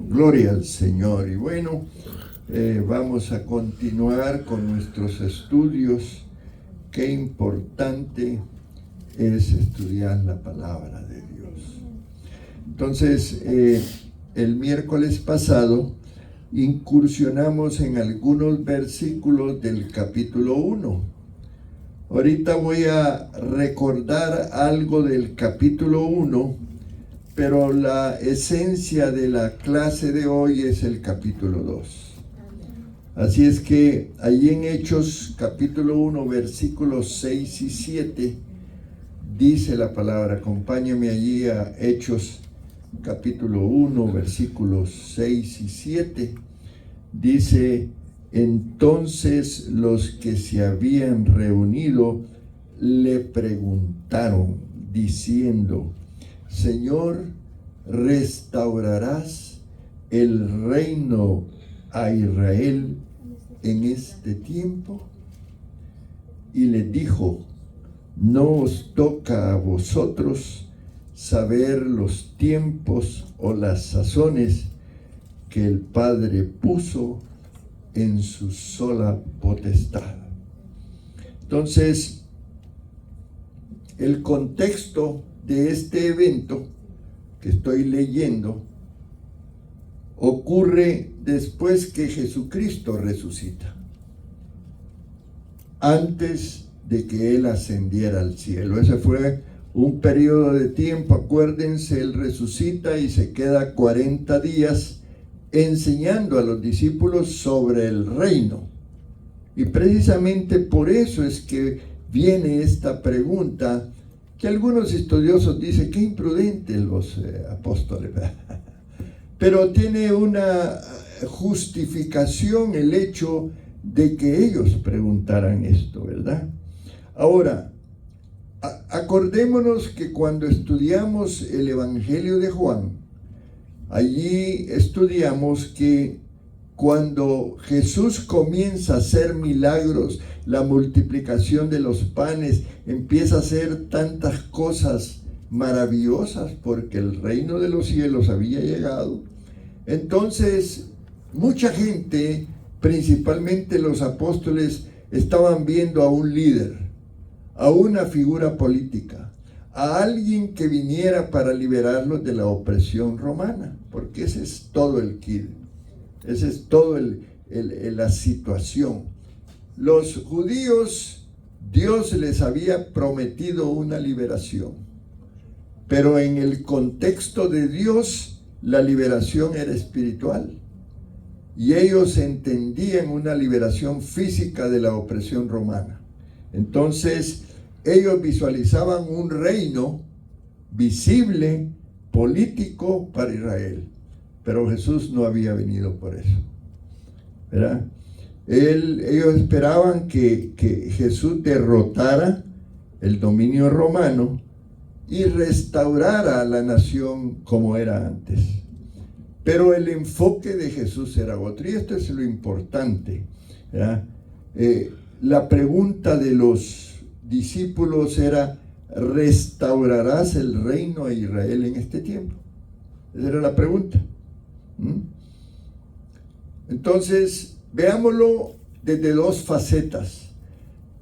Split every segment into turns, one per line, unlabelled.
Gloria al Señor. Y bueno, vamos a continuar con nuestros estudios. Qué importante es estudiar la palabra de Dios. Entonces, el miércoles pasado incursionamos en algunos versículos del capítulo 1. Ahorita voy a recordar algo del capítulo 1, pero la esencia de la clase de hoy es el capítulo 2. Así es que allí en Hechos capítulo 1, versículos 6 y 7, dice la palabra. Acompáñame allí a Hechos capítulo 1, versículos 6 y 7. Dice: entonces los que se habían reunido le preguntaron, diciendo: Señor, ¿restaurarás el reino a Israel en este tiempo? Y le dijo: no os toca a vosotros saber los tiempos o las sazones que el Padre puso en su sola potestad. Entonces, el contexto de este evento que estoy leyendo ocurre después que Jesucristo resucita, antes de que Él ascendiera al cielo. Ese fue un periodo de tiempo. Acuérdense, Él resucita y se queda 40 días enseñando a los discípulos sobre el reino. Y precisamente por eso es que viene esta pregunta, que algunos estudiosos dicen que imprudentes los apóstoles, pero tiene una justificación el hecho de que ellos preguntaran esto, ¿verdad? Ahora, acordémonos que cuando estudiamos el Evangelio de Juan, allí estudiamos que cuando Jesús comienza a hacer milagros, la multiplicación de los panes, empieza a hacer tantas cosas maravillosas porque el reino de los cielos había llegado. Entonces, mucha gente, principalmente los apóstoles, estaban viendo a un líder, a una figura política, a alguien que viniera para liberarlos de la opresión romana, porque ese es todo el kit, esa es todo la situación. Los judíos, Dios les había prometido una liberación, pero en el contexto de Dios, la liberación era espiritual, y ellos entendían una liberación física de la opresión romana. Entonces, ellos visualizaban un reino visible, político para Israel, pero Jesús no había venido por eso, ¿verdad? Ellos esperaban que Jesús derrotara el dominio romano y restaurara a la nación como era antes. Pero el enfoque de Jesús era otro, y esto es lo importante, ¿verdad? La pregunta de los discípulos era: ¿restaurarás el reino a Israel en este tiempo? Esa era la pregunta. Entonces, veámoslo desde dos facetas.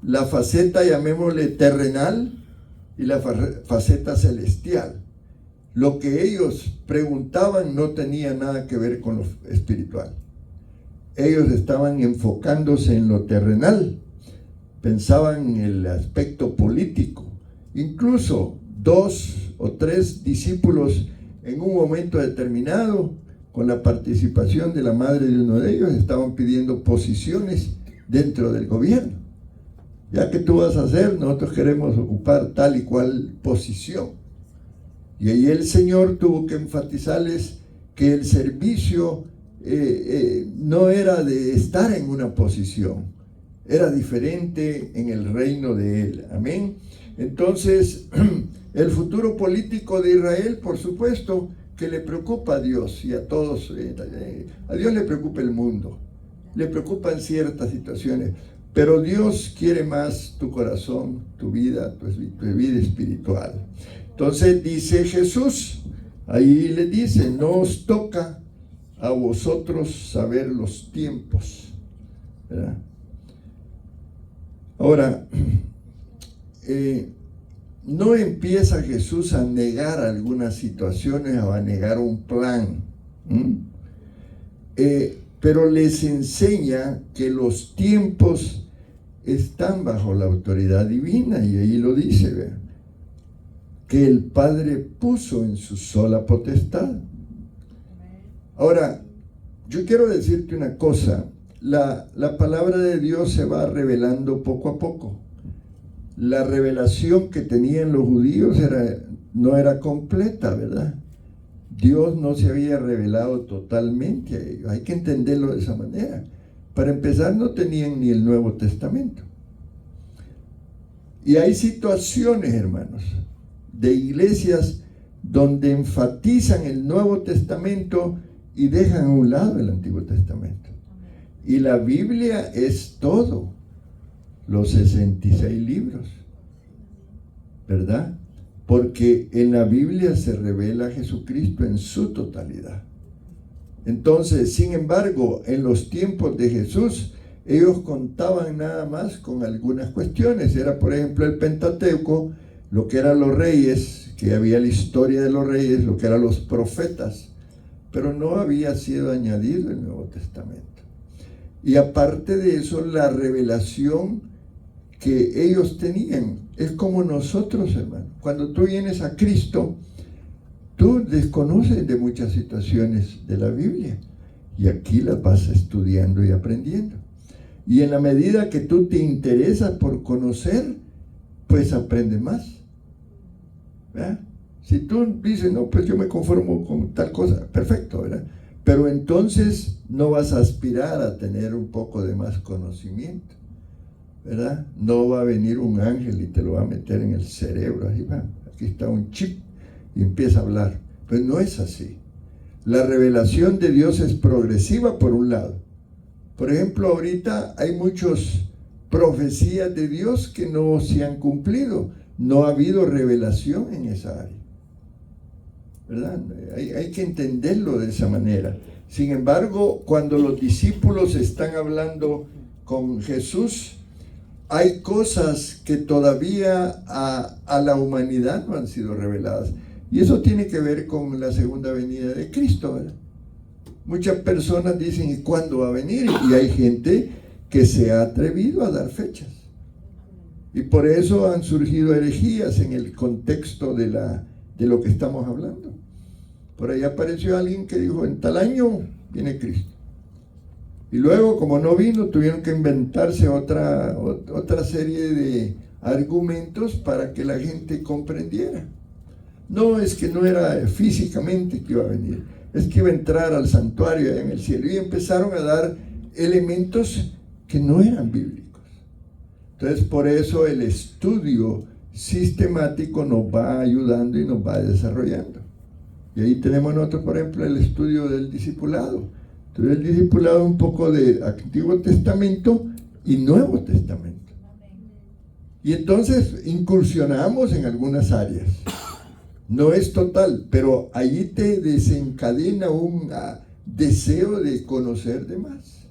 La faceta, llamémosle terrenal, y la faceta celestial. Lo que ellos preguntaban no tenía nada que ver con lo espiritual. Ellos estaban enfocándose en lo terrenal, pensaban en el aspecto político. Incluso 2 o 3 discípulos en un momento determinado, con la participación de la madre de uno de ellos, estaban pidiendo posiciones dentro del gobierno. Ya que tú vas a hacer, nosotros queremos ocupar tal y cual posición. Y ahí el Señor tuvo que enfatizarles que el servicio no era de estar en una posición, era diferente en el reino de Él. Amén. Entonces, el futuro político de Israel, por supuesto, que le preocupa a Dios y a todos. A Dios le preocupa el mundo, le preocupan ciertas situaciones, pero Dios quiere más tu corazón, tu vida, tu vida espiritual. Entonces dice Jesús, ahí le dice: no os toca a vosotros saber los tiempos, ¿verdad? Ahora, no empieza Jesús a negar algunas situaciones o a negar un plan, pero les enseña que los tiempos están bajo la autoridad divina, y ahí lo dice, ¿verdad? Que el Padre puso en su sola potestad. Ahora, yo quiero decirte una cosa, la palabra de Dios se va revelando poco a poco. La revelación que tenían los judíos no era completa, ¿verdad? Dios no se había revelado totalmente a ellos, hay que entenderlo de esa manera. Para empezar, no tenían ni el Nuevo Testamento. Y hay situaciones, hermanos, de iglesias donde enfatizan el Nuevo Testamento y dejan a un lado el Antiguo Testamento. Y la Biblia es todo, los 66 libros, ¿verdad? Porque en la Biblia se revela Jesucristo en su totalidad. Entonces, sin embargo, en los tiempos de Jesús, ellos contaban nada más con algunas cuestiones. Era, por ejemplo, el Pentateuco, lo que eran los reyes, que había la historia de los reyes, lo que eran los profetas, pero no había sido añadido el Nuevo Testamento. Y aparte de eso, la revelación que ellos tenían es como nosotros, hermano. Cuando tú vienes a Cristo, tú desconoces de muchas situaciones de la Biblia y aquí las vas estudiando y aprendiendo. Y en la medida que tú te interesas por conocer, pues aprendes más, ¿verdad? Si tú dices, no, pues yo me conformo con tal cosa, perfecto, ¿verdad? Pero entonces no vas a aspirar a tener un poco de más conocimiento, ¿verdad? No va a venir un ángel y te lo va a meter en el cerebro, así va, aquí está un chip y empieza a hablar. Pues no es así. La revelación de Dios es progresiva por un lado. Por ejemplo, ahorita hay muchas profecías de Dios que no se han cumplido. No ha habido revelación en esa área, ¿verdad? Hay que entenderlo de esa manera. Sin embargo, cuando los discípulos están hablando con Jesús, hay cosas que todavía a la humanidad no han sido reveladas. Y eso tiene que ver con la segunda venida de Cristo, ¿verdad? Muchas personas dicen, ¿y cuándo va a venir? Y hay gente que se ha atrevido a dar fechas. Y por eso han surgido herejías en el contexto de lo que estamos hablando. Por ahí apareció alguien que dijo, en tal año viene Cristo. Y luego, como no vino, tuvieron que inventarse otra serie de argumentos para que la gente comprendiera. No, es que no era físicamente que iba a venir, es que iba a entrar al santuario allá en el cielo. Y empezaron a dar elementos que no eran bíblicos. Entonces, por eso el estudio sistemático nos va ayudando y nos va desarrollando. Y ahí tenemos nosotros, por ejemplo, el estudio del discipulado. Entonces, el discipulado es un poco de Antiguo Testamento y Nuevo Testamento. Y entonces incursionamos en algunas áreas. No es total, pero allí te desencadena un deseo de conocer de más,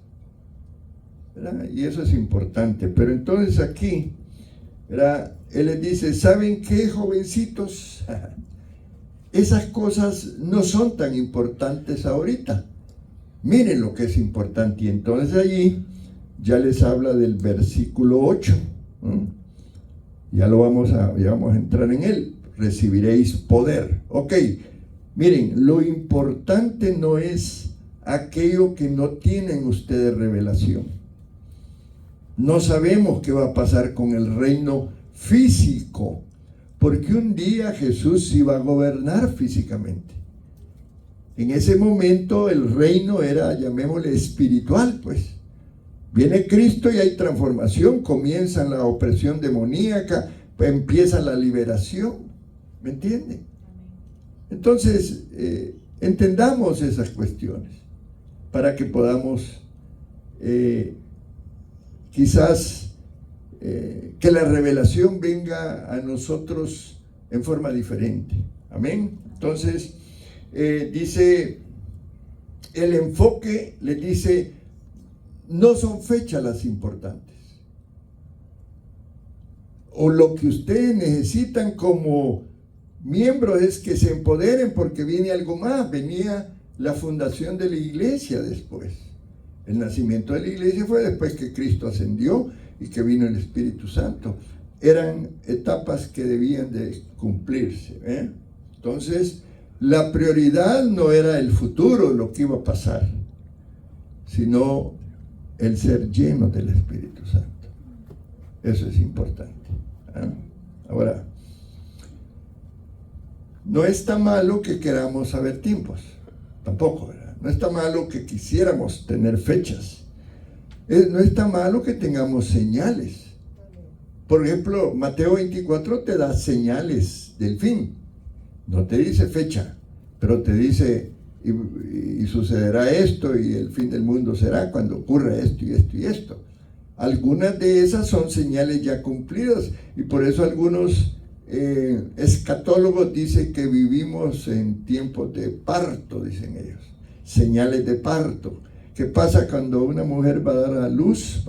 ¿verdad? Y eso es importante. Pero entonces aquí, ¿verdad? Él les dice, ¿saben qué, jovencitos? Esas cosas no son tan importantes ahorita. Miren lo que es importante. Y entonces allí ya les habla del versículo 8. Ya vamos a entrar en él. Recibiréis poder. Ok, miren, lo importante no es aquello que no tienen ustedes revelación. No sabemos qué va a pasar con el reino físico, porque un día Jesús iba a gobernar físicamente. En ese momento el reino era, llamémosle, espiritual, pues. Viene Cristo y hay transformación, comienza la opresión demoníaca, empieza la liberación. ¿Me entienden? Entonces, entendamos esas cuestiones para que podamos quizás que la revelación venga a nosotros en forma diferente. Amén. Entonces, dice el enfoque les dice, no son fechas las importantes. O lo que ustedes necesitan como miembros es que se empoderen porque viene algo más. Venía la fundación de la iglesia después. El nacimiento de la iglesia fue después que Cristo ascendió y que vino el Espíritu Santo. Eran etapas que debían de cumplirse, ¿eh? Entonces, la prioridad no era el futuro, lo que iba a pasar, sino el ser lleno del Espíritu Santo. Eso es importante, ¿eh? Ahora, no está malo que queramos saber tiempos, tampoco, ¿verdad? No está malo que quisiéramos tener fechas. No está malo que tengamos señales. Por ejemplo, Mateo 24 te da señales del fin. No te dice fecha, pero te dice, y sucederá esto, y el fin del mundo será cuando ocurra esto y esto y esto. Algunas de esas son señales ya cumplidas, y por eso algunos escatólogos dicen que vivimos en tiempos de parto, dicen ellos. Señales de parto. ¿Qué pasa cuando una mujer va a dar a luz?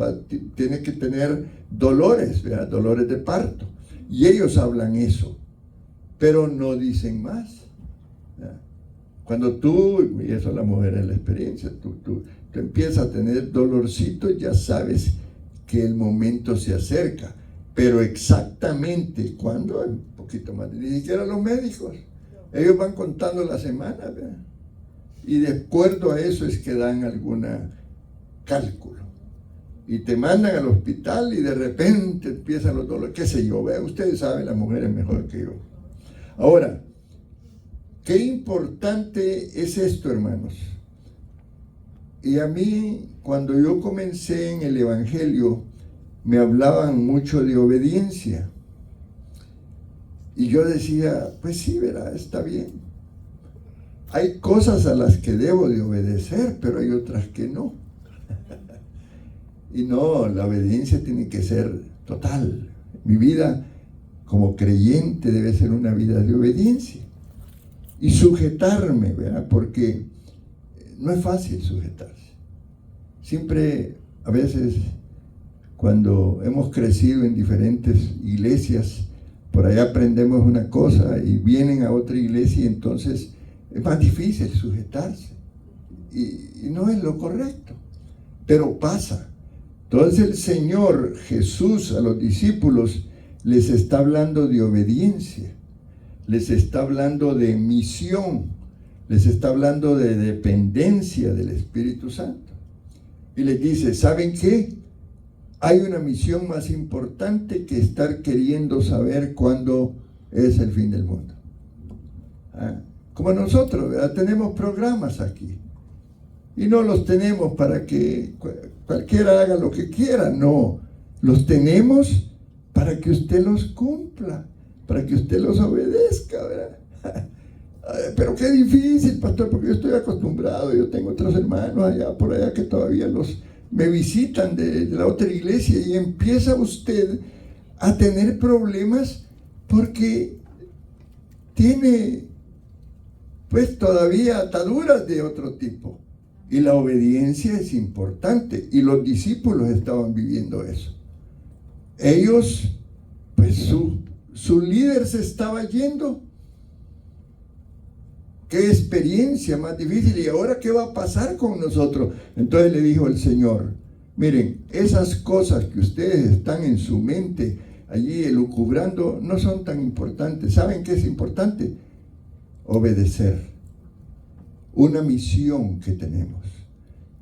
Tiene que tener dolores, ¿verdad? Dolores de parto. Y ellos hablan eso, pero no dicen más, ¿verdad? Cuando tú, y eso la mujer es la experiencia, tú empiezas a tener dolorcitos, ya sabes que el momento se acerca. Pero exactamente cuándo, un poquito más, ni siquiera los médicos. Ellos van contando las semanas, ¿verdad? Y de acuerdo a eso es que dan algún cálculo. Y te mandan al hospital y de repente empiezan los dolores, qué sé yo, vean, ustedes saben, las mujeres mejor que yo. Ahora, qué importante es esto, hermanos. Y a mí, cuando yo comencé en el Evangelio, me hablaban mucho de obediencia. Y yo decía, pues sí, verá, está bien. Hay cosas a las que debo de obedecer, pero hay otras que no. Y no, la obediencia tiene que ser total. Mi vida como creyente debe ser una vida de obediencia. Y sujetarme, ¿verdad? Porque no es fácil sujetarse. Siempre, a veces, cuando hemos crecido en diferentes iglesias, por allá aprendemos una cosa y vienen a otra iglesia y entonces es más difícil sujetarse. Y no es lo correcto, pero pasa. Entonces el Señor Jesús a los discípulos les está hablando de obediencia, les está hablando de misión, les está hablando de dependencia del Espíritu Santo. Y les dice, ¿saben qué? Hay una misión más importante que estar queriendo saber cuándo es el fin del mundo. Como nosotros, ¿verdad? Tenemos programas aquí. Y no los tenemos para que cualquiera haga lo que quiera, no. Los tenemos para que usted los cumpla, para que usted los obedezca, ¿verdad? Pero qué difícil, pastor, porque yo estoy acostumbrado, yo tengo otros hermanos allá por allá que todavía me visitan de la otra iglesia, y empieza usted a tener problemas porque tiene pues todavía ataduras de otro tipo. Y la obediencia es importante, y los discípulos estaban viviendo eso. Ellos, pues su líder se estaba yendo. Qué experiencia más difícil, y ahora qué va a pasar con nosotros. Entonces le dijo el Señor, miren, esas cosas que ustedes están en su mente allí elucubrando no son tan importantes. ¿Saben qué es importante? Obedecer una misión que tenemos,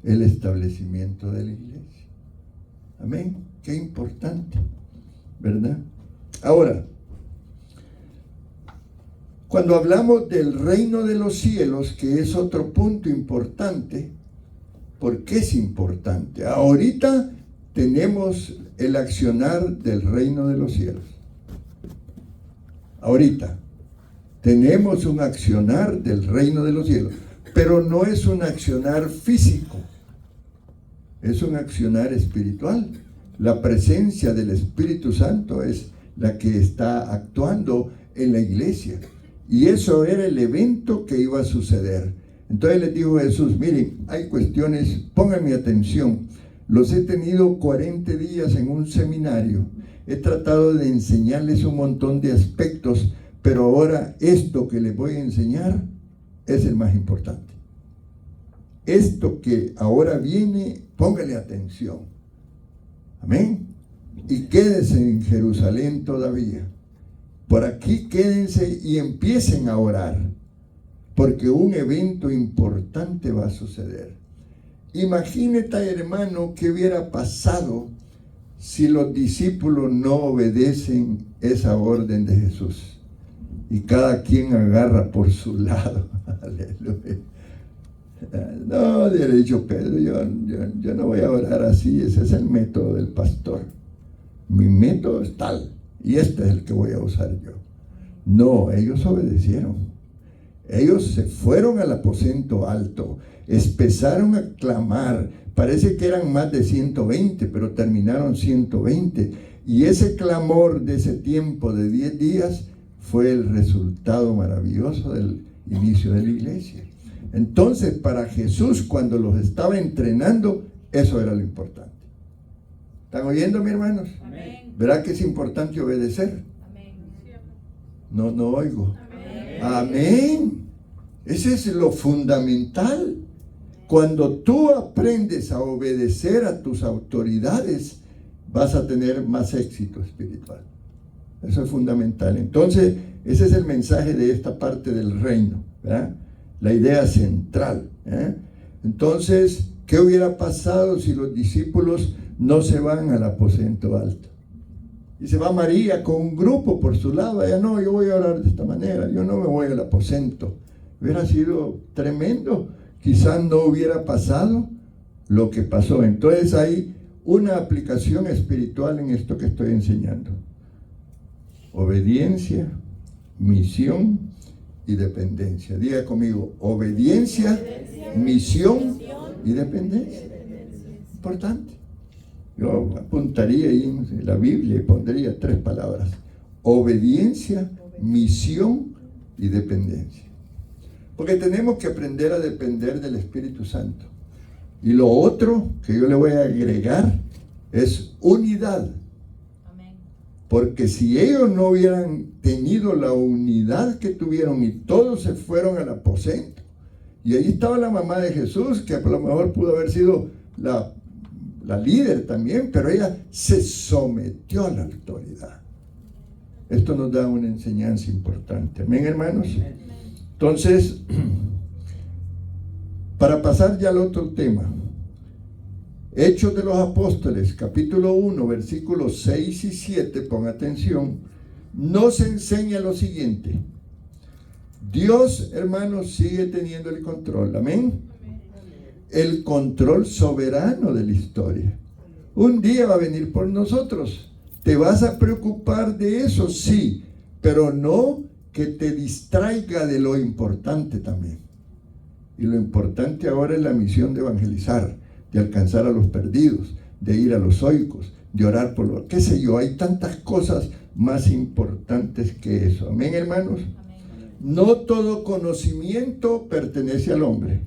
el establecimiento de la iglesia. Amén. Qué importante, ¿verdad? Ahora, cuando hablamos del reino de los cielos, que es otro punto importante, ¿por qué es importante? Ahorita tenemos el accionar del reino de los cielos. Ahorita tenemos un accionar del reino de los cielos, pero no es un accionar físico, es un accionar espiritual. La presencia del Espíritu Santo es la que está actuando en la iglesia, y eso era el evento que iba a suceder. Entonces les dijo Jesús, miren, hay cuestiones, pónganme atención. Los he tenido 40 días en un seminario. He tratado de enseñarles un montón de aspectos, pero ahora esto que les voy a enseñar es el más importante. Esto que ahora viene, póngale atención. Amén. Y quédense en Jerusalén todavía. Por aquí quédense y empiecen a orar, porque un evento importante va a suceder. Imagínate, hermano, qué hubiera pasado si los discípulos no obedecen esa one de Jesús y cada quien agarra por su lado. Aleluya. No, le he dicho Pedro, yo no voy a orar así, ese es el método del pastor. Mi método es tal, y este es el que voy a usar yo. No, ellos obedecieron. Ellos se fueron al aposento alto, empezaron a clamar. Parece que eran más de 120, pero terminaron 120. Y ese clamor de ese tiempo de 10 días fue el resultado maravilloso del inicio de la iglesia. Entonces, para Jesús, cuando los estaba entrenando, eso era lo importante. ¿Están oyendo, mis hermanos? Amén. ¿Verdad que es importante obedecer? Amén. No oigo. Amén. Amén. Ese es lo fundamental. Cuando tú aprendes a obedecer a tus autoridades, vas a tener más éxito espiritual. Eso es fundamental. Entonces, ese es el mensaje de esta parte del reino, ¿verdad? La idea central. Entonces, ¿qué hubiera pasado si los discípulos no se van al aposento alto? Y se va María con un grupo por su lado. Ella no, yo voy a orar de esta manera, yo no me voy al aposento. Hubiera sido tremendo. Quizás no hubiera pasado lo que pasó. Entonces hay una aplicación espiritual en esto que estoy enseñando. Obediencia, misión y dependencia. Diga conmigo, obediencia, misión y dependencia. Importante. Yo apuntaría ahí en la Biblia y pondría 3 palabras. Obediencia, misión y dependencia. Porque tenemos que aprender a depender del Espíritu Santo. Y lo otro que yo le voy a agregar es unidad. Porque si ellos no hubieran tenido la unidad que tuvieron y todos se fueron al aposento, y ahí estaba la mamá de Jesús, que a lo mejor pudo haber sido la líder también, pero ella se sometió a la autoridad. Esto nos da una enseñanza importante. Amén, hermanos. Entonces, para pasar ya al otro tema, Hechos de los Apóstoles, capítulo 1, versículos 6 y 7, pon atención, nos enseña lo siguiente. Dios, hermanos, sigue teniendo el control, amén. El control soberano de la historia. Un día va a venir por nosotros. ¿Te vas a preocupar de eso? Sí, pero no que te distraiga de lo importante también. Y lo importante ahora es la misión de evangelizar, de alcanzar a los perdidos, de ir a los oicos, de orar por los, qué sé yo, hay tantas cosas más importantes que eso. Amén, hermanos. Amén. No todo conocimiento pertenece al hombre.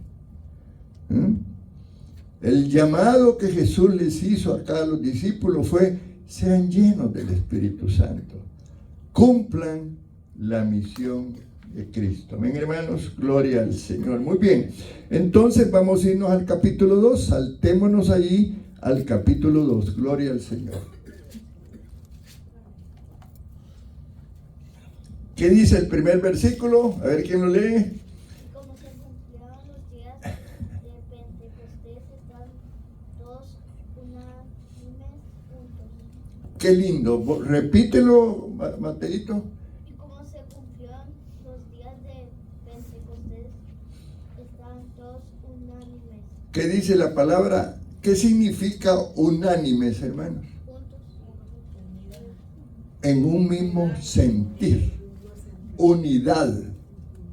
El llamado que Jesús les hizo acá a los discípulos fue: sean llenos del Espíritu Santo, cumplan la misión de Cristo. Amén, hermanos, gloria al Señor. Muy bien, entonces vamos a irnos al capítulo 2, saltémonos allí al capítulo 2, gloria al Señor. ¿Qué dice el primer versículo? A ver quién lo lee.
Como se cumplieron los días de Pentecostés, están todos unánimes juntos.
Qué lindo, repítelo, Mateito. ¿Qué dice la palabra? ¿Qué significa unánimes, hermanos? En un mismo sentir. Unidad.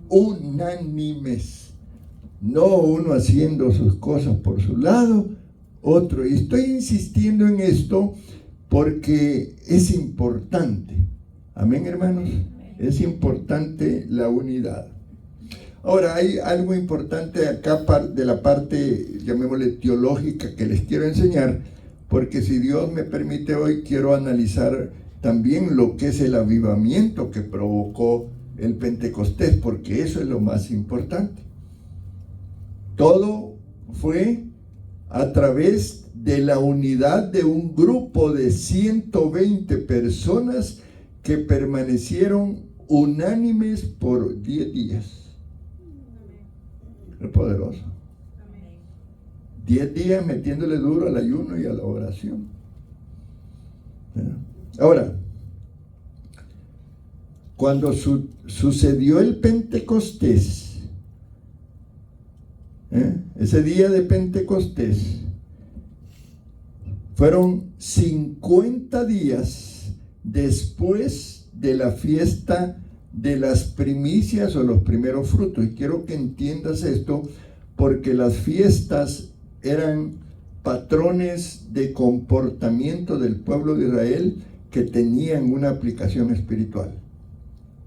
Unánimes. No uno haciendo sus cosas por su lado, otro. Y estoy insistiendo en esto porque es importante. Amén, hermanos. Es importante la unidad. Ahora, hay algo importante acá de la parte, llamémosle teológica, que les quiero enseñar, porque si Dios me permite hoy, quiero analizar también lo que es el avivamiento que provocó el Pentecostés, porque eso es lo más importante. Todo fue a través de la unidad de un grupo de 120 personas que permanecieron unánimes por 10 días. Es poderoso. 10 días metiéndole duro al ayuno y a la oración. Ahora, cuando sucedió el Pentecostés, ese día de Pentecostés, fueron 50 días después de la fiesta de las primicias o los primeros frutos. Y quiero que entiendas esto, porque las fiestas eran patrones de comportamiento del pueblo de Israel que tenían una aplicación espiritual.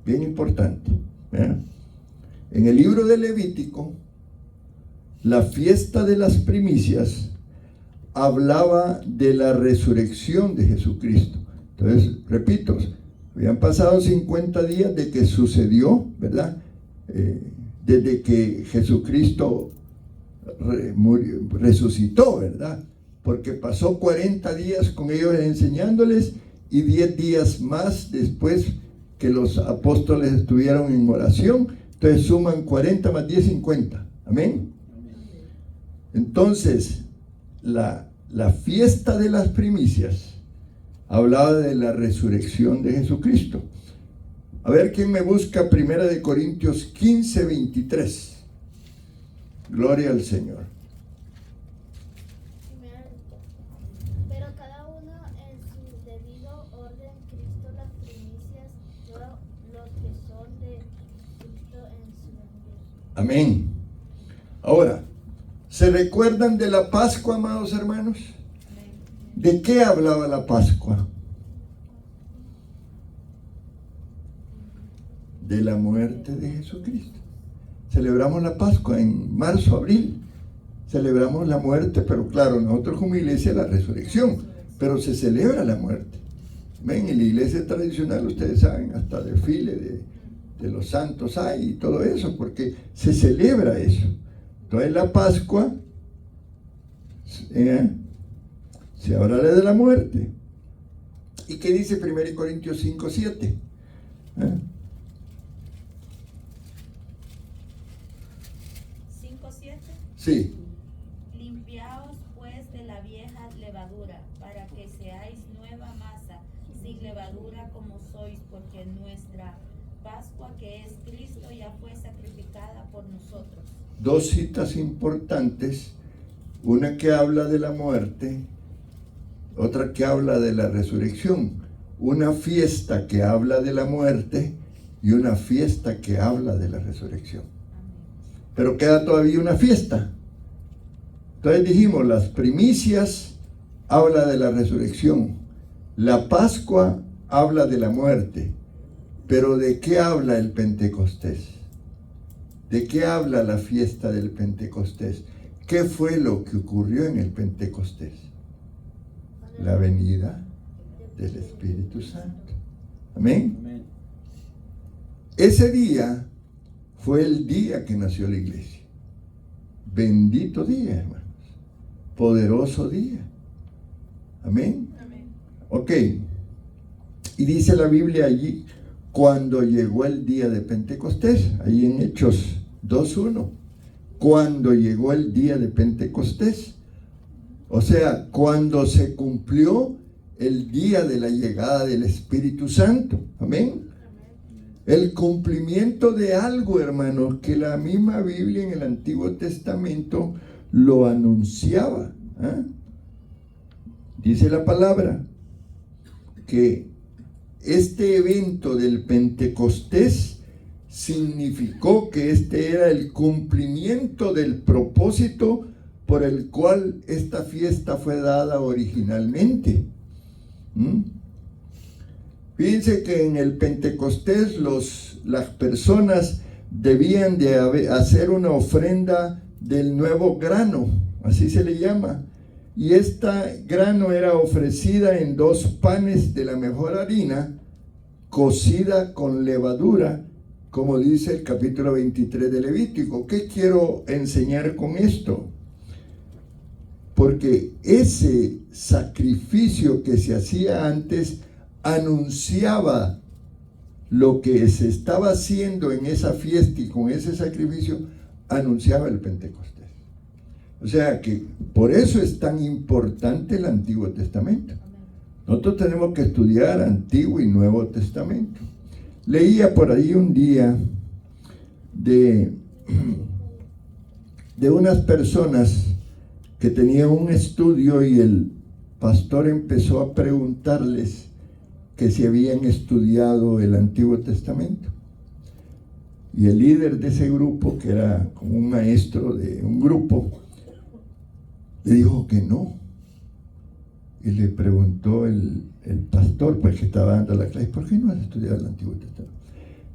Bien importante. En el libro de Levítico, la fiesta de las primicias hablaba de la resurrección de Jesucristo. Entonces, repito, habían pasado 50 días de que sucedió, ¿verdad? Desde que Jesucristo resucitó, ¿verdad? Porque pasó 40 días con ellos enseñándoles y 10 días más después que los apóstoles estuvieron en oración. Entonces suman 40 más 10, 50. Amén. Entonces, la fiesta de las primicias hablaba de la resurrección de Jesucristo. A ver quién me busca 1 Corintios 15, 23. Gloria al Señor.
Pero cada uno en su debido orden, Cristo las primicias, luego los que son de Cristo en su venida.
Amén. Ahora, ¿se recuerdan de la Pascua, amados hermanos? ¿De qué hablaba la Pascua? De la muerte de Jesucristo. Celebramos la Pascua en marzo, abril. Celebramos la muerte, pero claro, nosotros como iglesia la resurrección, pero se celebra la muerte. Ven, en la iglesia tradicional, ustedes saben, hasta desfile de los santos hay y todo eso, porque se celebra eso. Entonces la Pascua se habla de la muerte. ¿Y qué dice 1 Corintios 5, 7? Sí.
Limpiaos pues de la vieja levadura, para que seáis nueva masa, sin levadura como sois, porque nuestra Pascua, que es Cristo, ya fue sacrificada por nosotros.
Dos citas importantes, una que habla de la muerte, otra que habla de la resurrección. Una fiesta que habla de la muerte y una fiesta que habla de la resurrección. Pero queda todavía una fiesta. Entonces dijimos, las primicias habla de la resurrección, la Pascua habla de la muerte, pero ¿de qué habla el Pentecostés? ¿De qué habla la fiesta del Pentecostés? ¿Qué fue lo que ocurrió en el Pentecostés? La venida del Espíritu Santo. Amén.
Amén.
Ese día fue el día que nació la iglesia. Bendito día, hermanos. Poderoso día. Amén.
Amén.
Ok. Y dice la Biblia allí, cuando llegó el día de Pentecostés, ahí en Hechos 2:1, cuando llegó el día de Pentecostés, o sea, cuando se cumplió el día de la llegada del Espíritu Santo. Amén. El cumplimiento de algo, hermanos, que la misma Biblia en el Antiguo Testamento lo anunciaba. Dice la palabra que este evento del Pentecostés significó que este era el cumplimiento del propósito por el cual esta fiesta fue dada originalmente. Fíjense que en el Pentecostés las personas debían de hacer una ofrenda del nuevo grano, así se le llama. Y esta grano era ofrecida en 2 panes de la mejor harina, cocida con levadura, como dice el capítulo 23 de Levítico. ¿Qué quiero enseñar con esto? Porque ese sacrificio que se hacía antes anunciaba lo que se estaba haciendo en esa fiesta, y con ese sacrificio anunciaba el Pentecostés. O sea que por eso es tan importante el Antiguo Testamento. Nosotros tenemos que estudiar Antiguo y Nuevo Testamento. Leía por ahí un día de unas personas que tenían un estudio, y el pastor empezó a preguntarles que si habían estudiado el Antiguo Testamento. Y el líder de ese grupo, que era como un maestro de un grupo, le dijo que no. Y le preguntó el pastor, pues que estaba dando la clase, ¿por qué no has estudiado el Antiguo Testamento?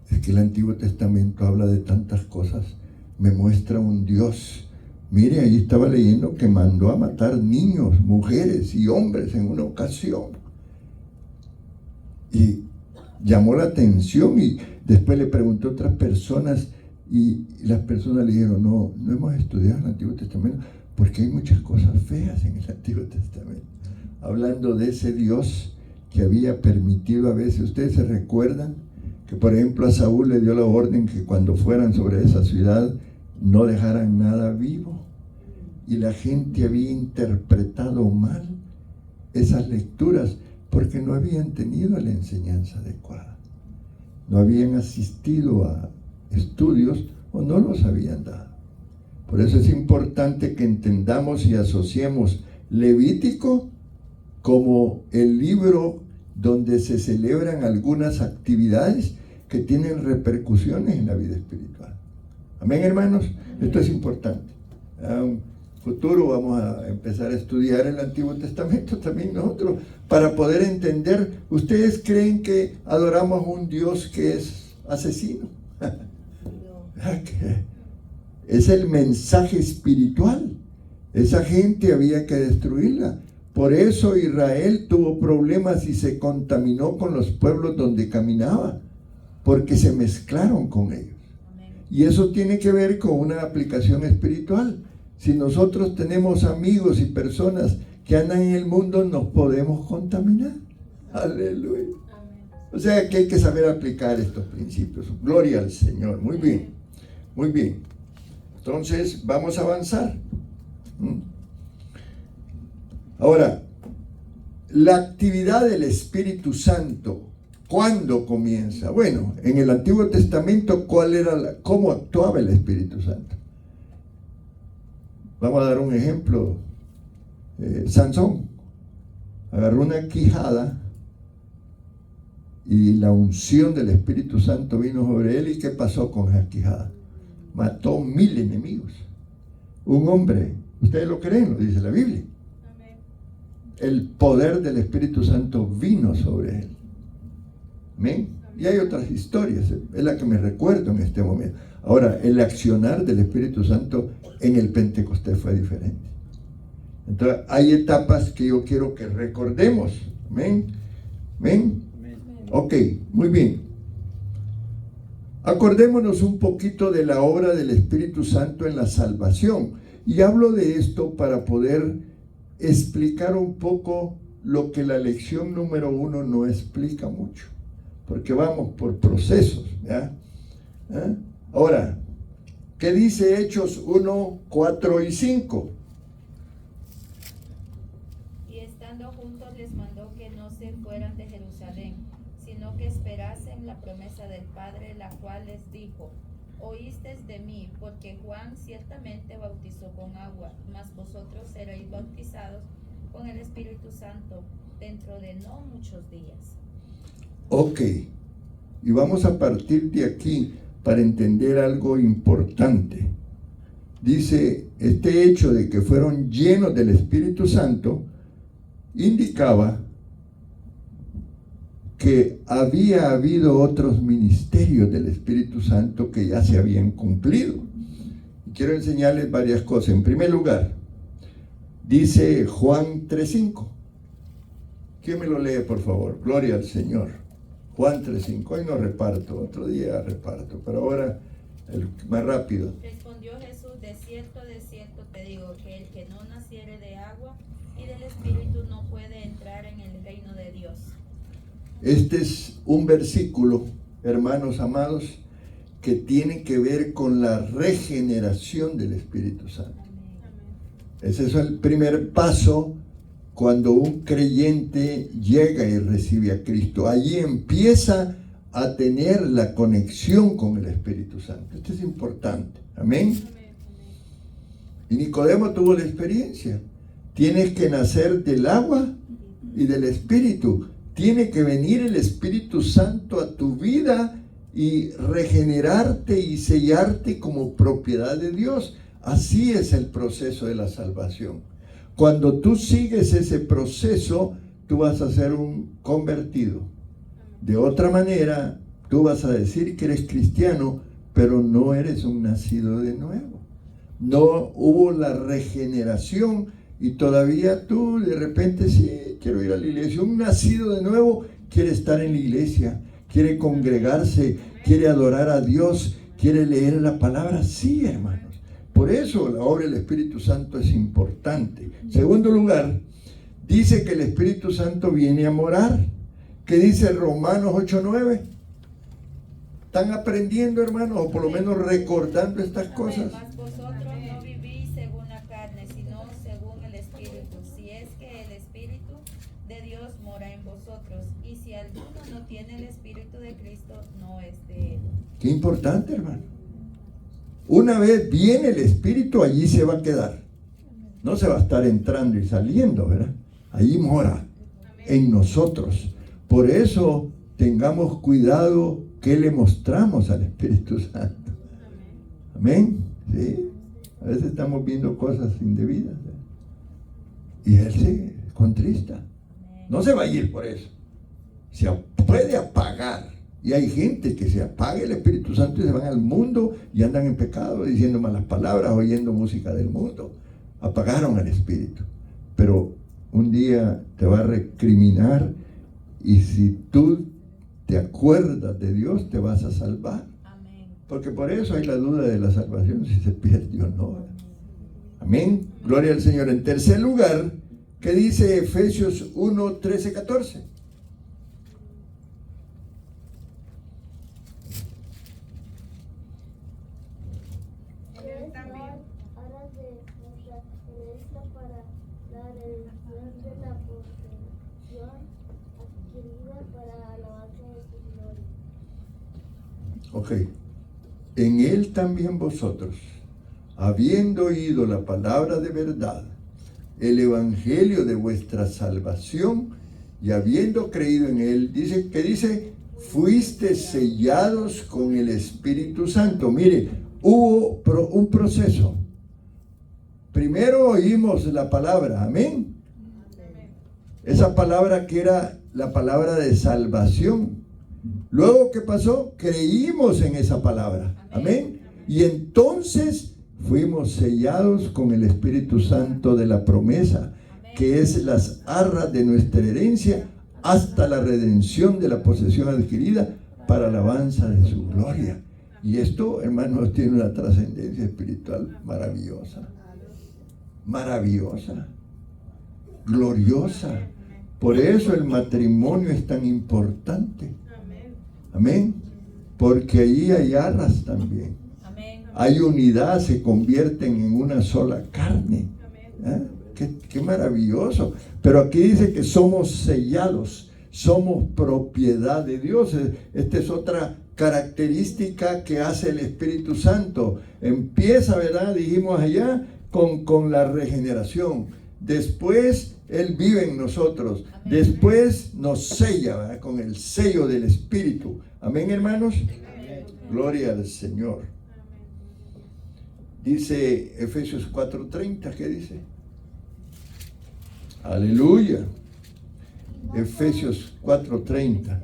Es que el Antiguo Testamento habla de tantas cosas, me muestra un Dios. Mire, ahí estaba leyendo que mandó a matar niños, mujeres y hombres en una ocasión. Y llamó la atención, y después le preguntó a otras personas, y las personas le dijeron, no hemos estudiado el Antiguo Testamento, porque hay muchas cosas feas en el Antiguo Testamento. Hablando de ese Dios que había permitido a veces, ustedes se recuerdan que por ejemplo a Saúl le dio la orden que cuando fueran sobre esa ciudad no dejaran nada vivo, y la gente había interpretado mal esas lecturas porque no habían tenido la enseñanza adecuada, no habían asistido a estudios o no los habían dado. Por eso es importante que entendamos y asociemos Levítico como el libro donde se celebran algunas actividades que tienen repercusiones en la vida espiritual. Amén, hermanos. Esto es importante. En un futuro vamos a empezar a estudiar el Antiguo Testamento también nosotros, para poder entender. ¿Ustedes creen que adoramos a un Dios que es asesino? Es el mensaje espiritual. Esa gente había que destruirla. Por eso Israel tuvo problemas y se contaminó con los pueblos donde caminaba, porque se mezclaron con ellos. Y eso tiene que ver con una aplicación espiritual. Si nosotros tenemos amigos y personas que andan en el mundo, nos podemos contaminar. Aleluya. O sea que hay que saber aplicar estos principios. Gloria al Señor. Muy bien, muy bien. Entonces vamos a avanzar. Ahora, la actividad del Espíritu Santo, ¿cuándo comienza? Bueno, en el Antiguo Testamento, ¿cómo actuaba el Espíritu Santo? Vamos a dar un ejemplo. Sansón agarró una quijada y la unción del Espíritu Santo vino sobre él. ¿Y qué pasó con esa quijada? Mató 1000 enemigos. Un hombre, ¿ustedes lo creen? Lo dice la Biblia. El poder del Espíritu Santo vino sobre él. Amén. Y hay otras historias, es la que me recuerdo en este momento. Ahora, el accionar del Espíritu Santo en el Pentecostés fue diferente. Entonces, hay etapas que yo quiero que recordemos. Amén. Amén. Ok, muy bien. Acordémonos un poquito de la obra del Espíritu Santo en la salvación. Y hablo de esto para poder explicar un poco lo que la lección número 1 no explica mucho, porque vamos por procesos, ¿ya? Ahora, ¿qué dice Hechos 1, 4 y 5?
Y estando juntos les mandó que no se fueran de Jerusalén, sino que esperasen la promesa del Padre, la cual les dijo: oísteis de mí, porque Juan ciertamente bautizó con agua, mas vosotros seréis bautizados con el Espíritu Santo dentro de no muchos días.
Ok, y vamos a partir de aquí para entender algo importante. Dice, este hecho de que fueron llenos del Espíritu Santo indicaba que había habido otros ministerios del Espíritu Santo que ya se habían cumplido. Y quiero enseñarles varias cosas. En primer lugar, dice Juan 3:5. ¿Quién me lo lee, por favor? Gloria al Señor. Juan 3:5. Hoy no reparto, otro día reparto, pero ahora el más rápido.
Respondió Jesús, de cierto te digo, que el que no naciere de agua y del Espíritu no puede entrar en el reino de Dios.
Este es un versículo, hermanos amados, que tiene que ver con la regeneración del Espíritu Santo. Ese es el primer paso cuando un creyente llega y recibe a Cristo. Allí empieza a tener la conexión con el Espíritu Santo. Esto es importante. Amén. Y Nicodemo tuvo la experiencia. Tienes que nacer del agua y del Espíritu. Tiene que venir el Espíritu Santo a tu vida y regenerarte y sellarte como propiedad de Dios. Así es el proceso de la salvación. Cuando tú sigues ese proceso, tú vas a ser un convertido. De otra manera, tú vas a decir que eres cristiano, pero no eres un nacido de nuevo. No hubo la regeneración y todavía tú de repente, sí, quiero ir a la iglesia. Un nacido de nuevo quiere estar en la iglesia, quiere congregarse, quiere adorar a Dios, quiere leer la palabra. Sí, hermanos. Por eso la obra del Espíritu Santo es importante. En segundo lugar, dice que el Espíritu Santo viene a morar. ¿Qué dice Romanos 8:9? ¿Están aprendiendo, hermanos? O por lo menos recordando estas cosas.
Mas vosotros no vivís según la carne, sino según el Espíritu. Si es que el Espíritu de Dios mora en vosotros. Y si alguno no tiene el Espíritu de Cristo, no es de él.
Qué importante, hermano. Una vez viene el Espíritu, allí se va a quedar. No se va a estar entrando y saliendo, ¿verdad? Allí mora en nosotros. Por eso tengamos cuidado que le mostramos al Espíritu Santo. Amén. ¿Sí? A veces estamos viendo cosas indebidas, ¿verdad? Y Él se contrista. No se va a ir por eso. Se puede apagar. Y hay gente que se apaga el Espíritu Santo y se van al mundo y andan en pecado, diciendo malas palabras, oyendo música del mundo. Apagaron al Espíritu. Pero un día te va a recriminar y si tú te acuerdas de Dios, te vas a salvar.
Amén.
Porque por eso hay la duda de la salvación, si se pierde o no. Amén. Gloria al Señor. En tercer lugar, ¿qué dice Efesios 1:13-14?
Ahora de nuestra herencia para la redención de la posesión adquirida para alabanza de su gloria.
Ok. En Él también vosotros, habiendo oído la palabra de verdad, el evangelio de vuestra salvación, y habiendo creído en Él, dice, fuiste sellados con el Espíritu Santo. Mire, hubo un proceso. Primero oímos la palabra, amén. Esa palabra que era la palabra de salvación. Luego, ¿qué pasó? Creímos en esa palabra, amén. Y entonces fuimos sellados con el Espíritu Santo de la promesa, que es las arras de nuestra herencia hasta la redención de la posesión adquirida para alabanza de su gloria. Y esto, hermanos, tiene una trascendencia espiritual maravillosa. Maravillosa. Gloriosa. Por eso el matrimonio es tan importante. Amén. Porque allí hay arras también. Hay unidad, se convierten en una sola carne. ¿Eh? Qué maravilloso. Pero aquí dice que somos sellados, somos propiedad de Dios. Esta es otra característica que hace el Espíritu Santo. Empieza, ¿verdad? Dijimos allá, con la regeneración. Después Él vive en nosotros. Después nos sella, ¿verdad? Con el sello del Espíritu. Amén, hermanos. Amén. Gloria al Señor. Dice Efesios 4:30, ¿qué dice? Aleluya. Efesios 4:30.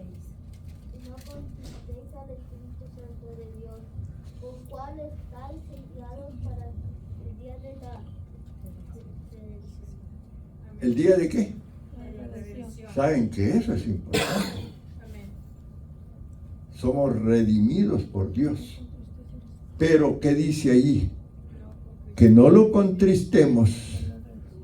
¿El día de qué?
La redención.
¿Saben que eso es importante?
Amén.
Somos redimidos por Dios. Pero, ¿qué dice allí? Que no lo contristemos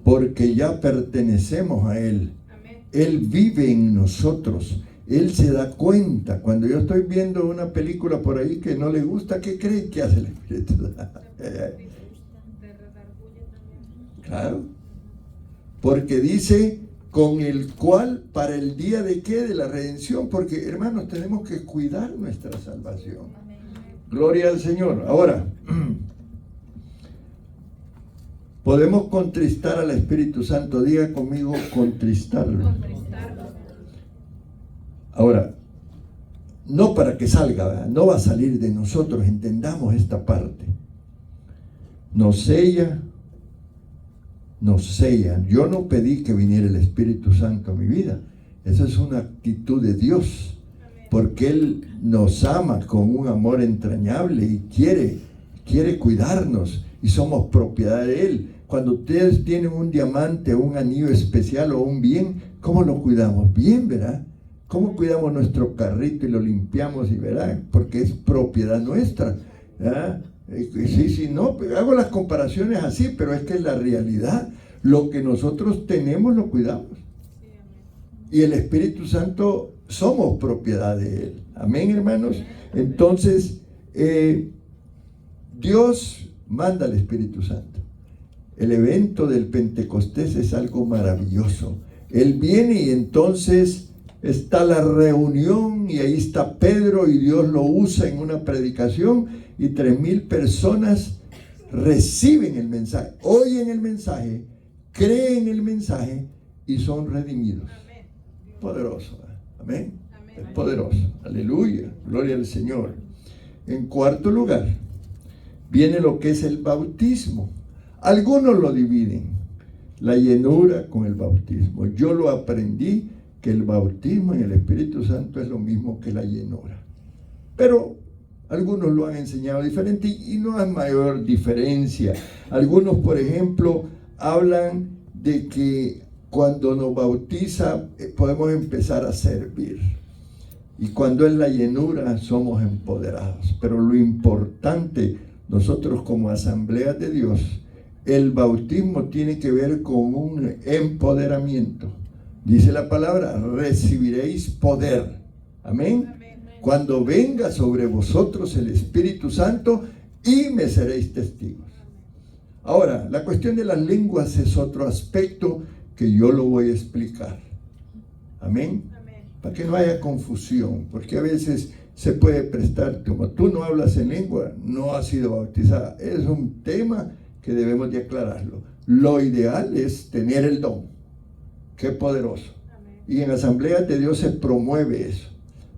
porque ya pertenecemos a Él.
Amén.
Él vive en nosotros. Él se da cuenta. Cuando yo estoy viendo una película por ahí que no le gusta, ¿qué cree que hace el Espíritu? Claro. Porque dice, con el cual, para el día de qué, de la redención. Porque, hermanos, tenemos que cuidar nuestra salvación.
Amén.
Gloria al Señor. Ahora, podemos contristar al Espíritu Santo. Diga conmigo, contristarlo.
Contristarlo.
Ahora, no para que salga, ¿verdad? No va a salir de nosotros, entendamos esta parte. Nos sella. Yo no pedí que viniera el Espíritu Santo a mi vida. Esa es una actitud de Dios, porque Él nos ama con un amor entrañable y quiere cuidarnos, y somos propiedad de Él. Cuando ustedes tienen un diamante, un anillo especial o un bien, ¿cómo lo cuidamos? Bien, ¿verdad? ¿Cómo cuidamos nuestro carrito y lo limpiamos y verán? Porque es propiedad nuestra. ¿Verdad? Sí, no, hago las comparaciones así, pero es que es la realidad. Lo que nosotros tenemos lo cuidamos. Y el Espíritu Santo somos propiedad de Él. Amén, hermanos. Entonces, Dios manda al Espíritu Santo. El evento del Pentecostés es algo maravilloso. Él viene y entonces está la reunión y ahí está Pedro y Dios lo usa en una predicación y 3,000 personas reciben el mensaje, oyen el mensaje, creen el mensaje y son redimidos.
Amén.
Poderoso. Amén.
Amén.
Es poderoso. Aleluya. Gloria al Señor. En cuarto lugar, viene lo que es el bautismo. Algunos lo dividen, la llenura con el bautismo. Yo lo aprendí que el bautismo en el Espíritu Santo es lo mismo que la llenura. Pero algunos lo han enseñado diferente y no hay mayor diferencia. Algunos, por ejemplo, hablan de que cuando nos bautiza podemos empezar a servir. Y cuando es la llenura somos empoderados. Pero lo importante, nosotros como Asamblea de Dios, el bautismo tiene que ver con un empoderamiento. Dice la palabra, recibiréis poder. Amén.
Amén.
Cuando venga sobre vosotros el Espíritu Santo y me seréis testigos. Ahora, la cuestión de las lenguas es otro aspecto que yo lo voy a explicar. Amén.
Amén.
Para que no haya confusión, porque a veces se puede prestar, como tú no hablas en lengua, no has sido bautizada. Es un tema que debemos de aclararlo. Lo ideal es tener el don. Qué poderoso.
Amén.
Y en Asambleas de Dios se promueve eso.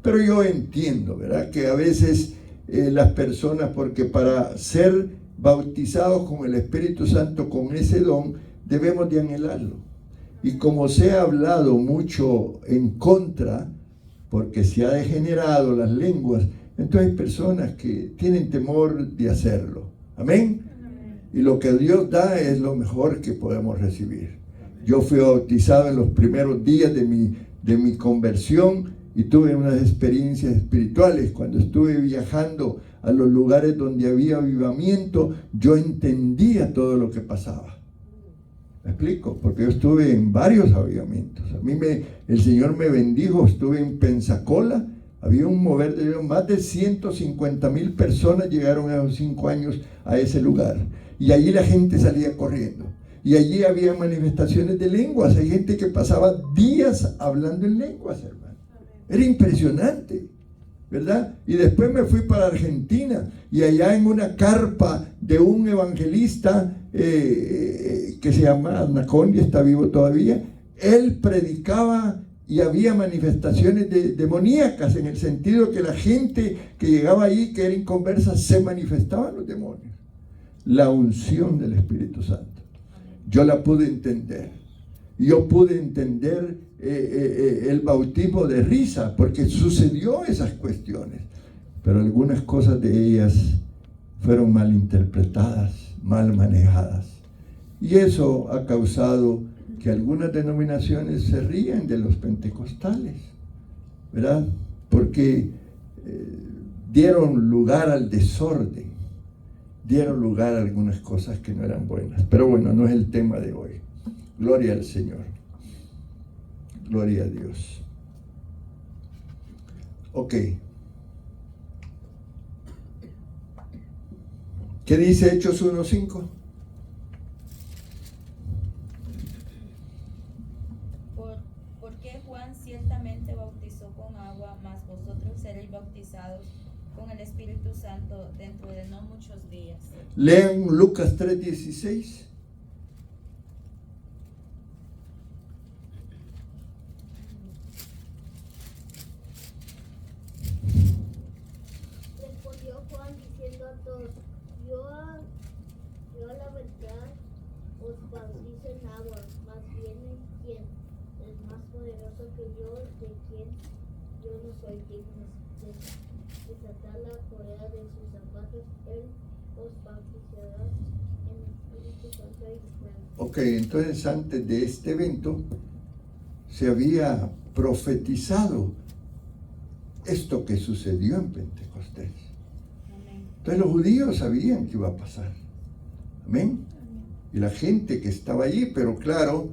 Pero yo entiendo, ¿verdad? Que a veces las personas, porque para ser bautizados con el Espíritu Santo, con ese don, debemos de anhelarlo. Y como se ha hablado mucho en contra, porque se ha degenerado las lenguas, entonces hay personas que tienen temor de hacerlo. Amén. Y lo que Dios da es lo mejor que podemos recibir. Yo fui bautizado en los primeros días de mi conversión y tuve unas experiencias espirituales. Cuando estuve viajando a los lugares donde había avivamiento, yo entendía todo lo que pasaba. ¿Me explico? Porque yo estuve en varios avivamientos. El Señor me bendijo, estuve en Pensacola, había un mover de Dios, más de 150,000 personas llegaron a los 5 años a ese lugar. Y allí la gente salía corriendo. Y allí había manifestaciones de lenguas. Hay gente que pasaba días hablando en lenguas, hermano. Era impresionante, ¿verdad? Y después me fui para Argentina. Y allá en una carpa de un evangelista que se llama Anacondia, está vivo todavía, él predicaba y había manifestaciones demoníacas, en el sentido que la gente que llegaba ahí, que era inconversa, se manifestaban los demonios. La unción del Espíritu Santo. Yo la pude entender. Yo pude entender el bautismo de risa, porque sucedió esas cuestiones. Pero algunas cosas de ellas fueron mal interpretadas, mal manejadas. Y eso ha causado que algunas denominaciones se ríen de los pentecostales, ¿verdad? Porque dieron lugar al desorden, dieron lugar a algunas cosas que no eran buenas. Pero bueno, no es el tema de hoy. Gloria al Señor. Gloria a Dios. Ok. ¿Qué dice Hechos 1:5?
Porque Juan ciertamente bautizó con agua, mas vosotros seréis bautizados con el Espíritu Santo dentro de no muchos días.
Lean Lucas 3:16.
Respondió Juan diciendo a todos, yo a la verdad os bautizo en agua, mas viene quien es más poderoso que yo, de quien yo no soy digno de desatar la correa de sus zapatos. Él os bautizará en el Espíritu Santo y fuego.
Ok, entonces antes de este evento se había profetizado esto que sucedió en Pentecostés. Entonces los judíos sabían que iba a pasar. Amén. Y la gente que estaba allí, pero claro,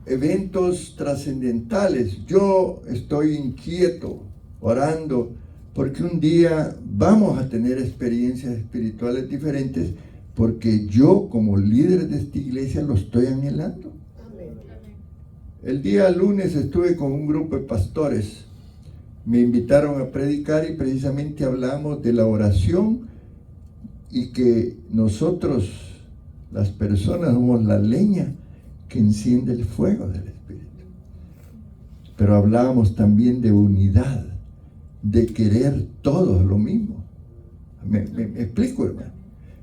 eventos trascendentales. Yo estoy inquieto, orando, porque un día vamos a tener experiencias espirituales diferentes, porque yo como líder de esta iglesia lo estoy anhelando. El día lunes estuve con un grupo de pastores. Me invitaron a predicar y precisamente hablamos de la oración y que nosotros, las personas, somos la leña que enciende el fuego del Espíritu. Pero hablábamos también de unidad, de querer todos lo mismo. ¿Me explico, hermano?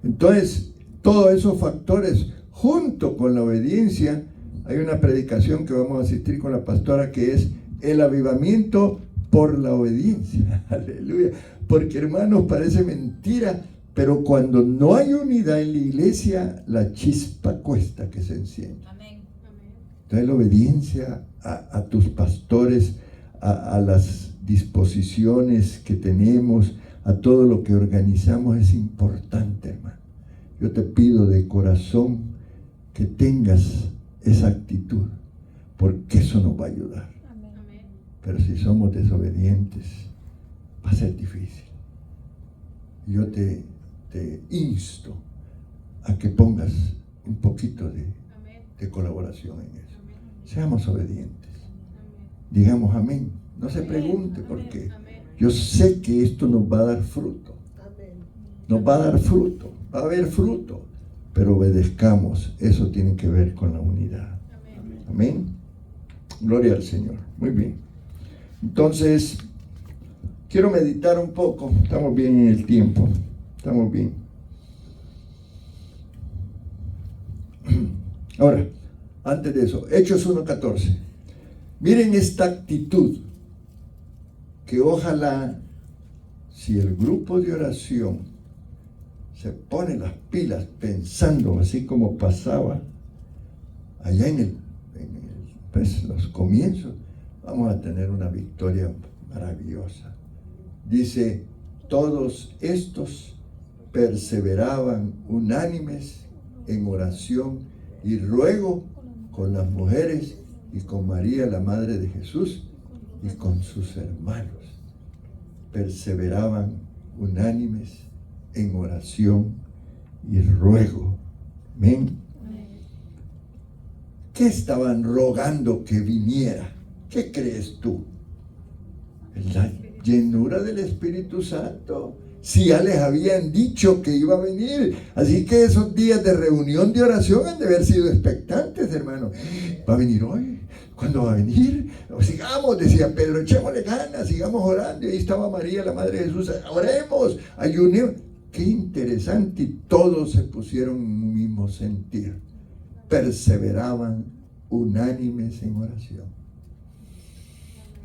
Entonces, todos esos factores, junto con la obediencia, hay una predicación que vamos a asistir con la pastora que es el avivamiento por la obediencia. Aleluya. Porque, hermanos, parece mentira, pero cuando no hay unidad en la iglesia, la chispa cuesta que se encienda.
Amén.
Entonces la obediencia a tus pastores, a las disposiciones que tenemos, a todo lo que organizamos es importante, hermano. Yo te pido de corazón que tengas esa actitud, porque eso nos va a ayudar.
Amén.
Pero si somos desobedientes, va a ser difícil. Yo te insto a que pongas un poquito de colaboración en eso. Seamos obedientes. Digamos amén. No se pregunte por qué. Yo sé que esto nos va a dar fruto. Nos va a dar fruto. Va a haber fruto. Pero obedezcamos. Eso tiene que ver con la unidad. Amén. Gloria al Señor. Muy bien. Entonces, quiero meditar un poco. Estamos bien en el tiempo. Estamos bien. Ahora, antes de eso, Hechos 1:14. Miren esta actitud que ojalá, si el grupo de oración se pone las pilas pensando así como pasaba allá en los comienzos, vamos a tener una victoria maravillosa. Dice, todos estos perseveraban unánimes en oración y ruego con las mujeres y con María, la madre de Jesús, y con sus hermanos. Perseveraban unánimes en oración y ruego. Amén. ¿Qué estaban rogando que viniera? ¿Qué crees tú? La llenura del Espíritu Santo. Si ya les habían dicho que iba a venir. Así que esos días de reunión de oración han de haber sido expectantes, hermano. ¿Va a venir hoy? ¿Cuándo va a venir? Sigamos, decía Pedro, echémosle ganas, sigamos orando. Y ahí estaba María, la madre de Jesús. Oremos, ayunemos. Qué interesante. Y todos se pusieron en un mismo sentir. Perseveraban unánimes en oración.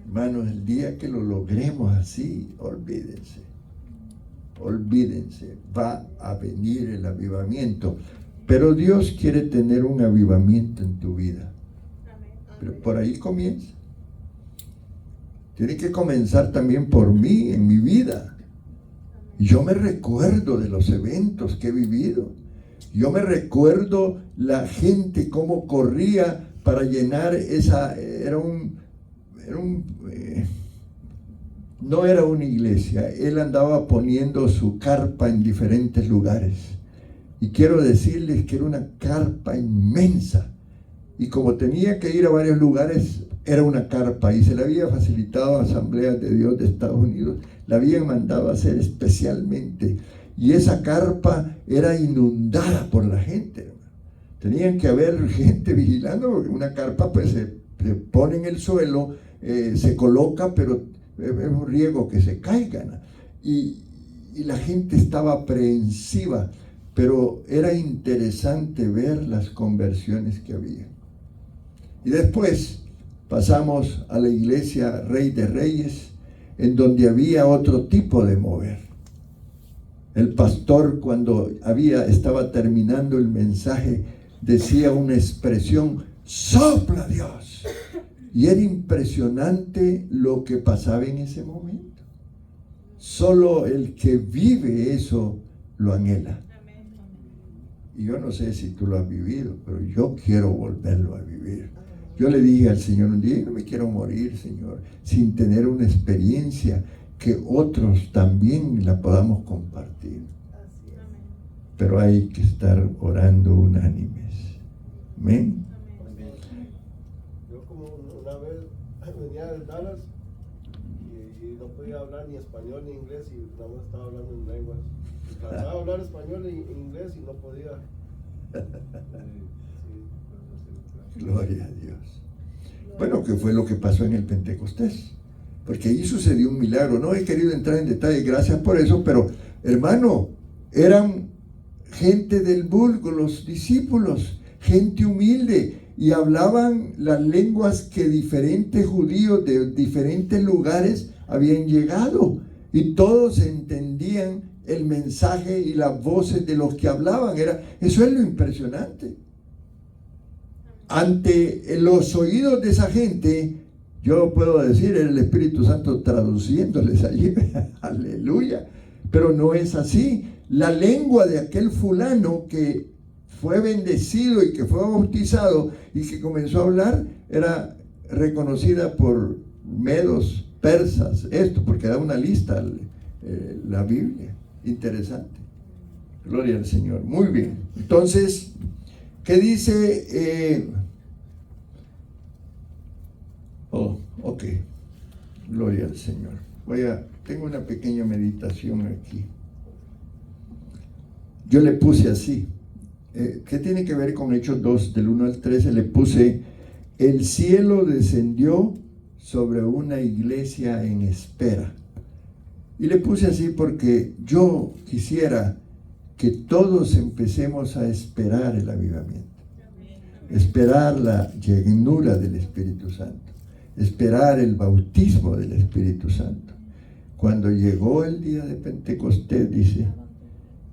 Hermanos, el día que lo logremos así, olvídense, va a venir el avivamiento. Pero Dios quiere tener un avivamiento en tu vida. Pero por ahí comienza. Tiene que comenzar también por mí, en mi vida. Yo me recuerdo de los eventos que he vivido. Yo me recuerdo la gente cómo corría para llenar esa... no era una iglesia. Él andaba poniendo su carpa en diferentes lugares. Y quiero decirles que era una carpa inmensa. Y como tenía que ir a varios lugares, era una carpa. Y se le había facilitado a Asambleas de Dios de Estados Unidos. La habían mandado a hacer especialmente. Y esa carpa era inundada por la gente. Tenían que haber gente vigilando, porque una carpa pues se pone en el suelo, se coloca, pero es un riesgo que se caigan. Y la gente estaba aprehensiva, pero era interesante ver las conversiones que había. Y después pasamos a la iglesia Rey de Reyes, en donde había otro tipo de mover. El pastor, cuando estaba terminando el mensaje, decía una expresión: sopla Dios. Y era impresionante lo que pasaba en ese momento. Solo el que vive eso lo anhela. Y yo no sé si tú lo has vivido, pero yo quiero volverlo a vivir. Yo le dije al Señor un día: no me quiero morir, Señor, sin tener una experiencia que otros también la podamos compartir. Pero hay que estar orando unánimes. Amén.
Yo como una vez venía de Dallas y no podía hablar ni español ni inglés y nada más estaba hablando en lenguas. Trataba de hablar español e inglés y no podía.
Gloria a Dios. Bueno, ¿qué fue lo que pasó en el Pentecostés? Porque ahí sucedió un milagro. No he querido entrar en detalle, gracias por eso, pero hermano, eran gente del vulgo, los discípulos, gente humilde, y hablaban las lenguas que diferentes judíos de diferentes lugares habían llegado, y todos entendían el mensaje y las voces de los que hablaban. Eso es lo impresionante. Ante los oídos de esa gente, yo puedo decir, era el Espíritu Santo traduciéndoles allí. Aleluya. Pero no es así. La lengua de aquel fulano que fue bendecido y que fue bautizado y que comenzó a hablar era reconocida por medos, persas, porque da una lista la Biblia. Interesante. Gloria al Señor. Muy bien. Entonces, ¿qué dice? Ok. Gloria al Señor. Tengo una pequeña meditación aquí. Yo le puse así. ¿Qué tiene que ver con Hechos 2, del 1 al 13? Le puse: el cielo descendió sobre una iglesia en espera. Y le puse así porque yo quisiera que todos empecemos a esperar el avivamiento. Esperar la llenura del Espíritu Santo. Esperar el bautismo del Espíritu Santo. Cuando llegó el día de Pentecostés, dice,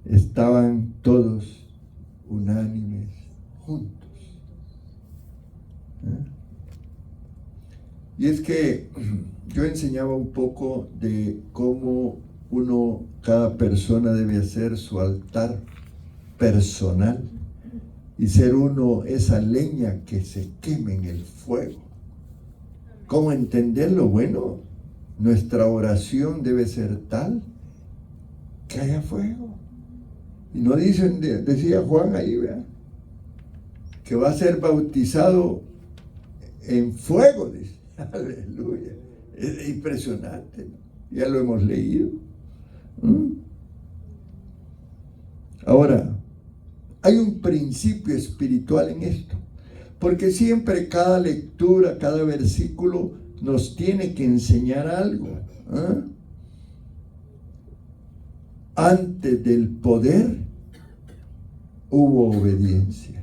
estaban todos unánimes juntos. Y es que yo enseñaba un poco de cómo cada persona debe hacer su altar personal y ser uno esa leña que se queme en el fuego. ¿Cómo entenderlo? Bueno, nuestra oración debe ser tal que haya fuego. Y no decía Juan ahí, ¿verdad?, que va a ser bautizado en fuego, dice. Aleluya. Es impresionante, ¿no? Ya lo hemos leído. Ahora, hay un principio espiritual en esto, porque siempre cada lectura, cada versículo nos tiene que enseñar algo. Antes del poder hubo obediencia.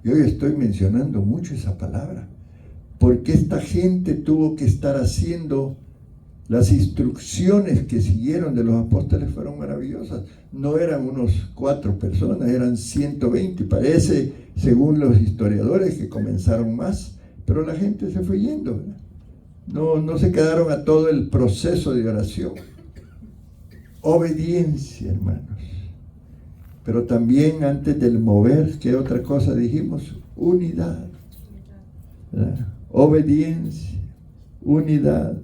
Y hoy estoy mencionando mucho esa palabra, porque esta gente tuvo que estar haciendo las instrucciones que siguieron de los apóstoles. Fueron maravillosas. No eran unos 4 personas, eran 120. Parece, según los historiadores, que comenzaron más, pero la gente se fue yendo, ¿verdad? No se quedaron a todo el proceso de oración. Obediencia, hermanos. Pero también antes del mover, ¿qué otra cosa dijimos? Unidad. ¿Verdad? Obediencia, unidad.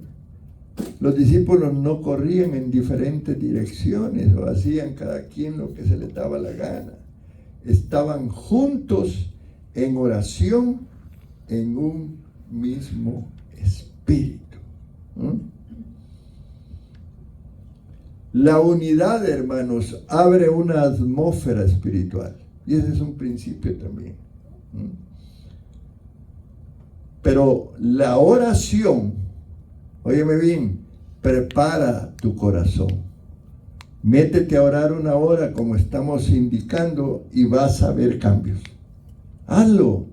Los discípulos no corrían en diferentes direcciones o hacían cada quien lo que se les daba la gana. Estaban juntos en oración en un mismo espíritu. La unidad, hermanos, abre una atmósfera espiritual. Y ese es un principio también. Pero la oración, óyeme bien, prepara tu corazón. Métete a orar una hora como estamos indicando y vas a ver cambios. Hazlo.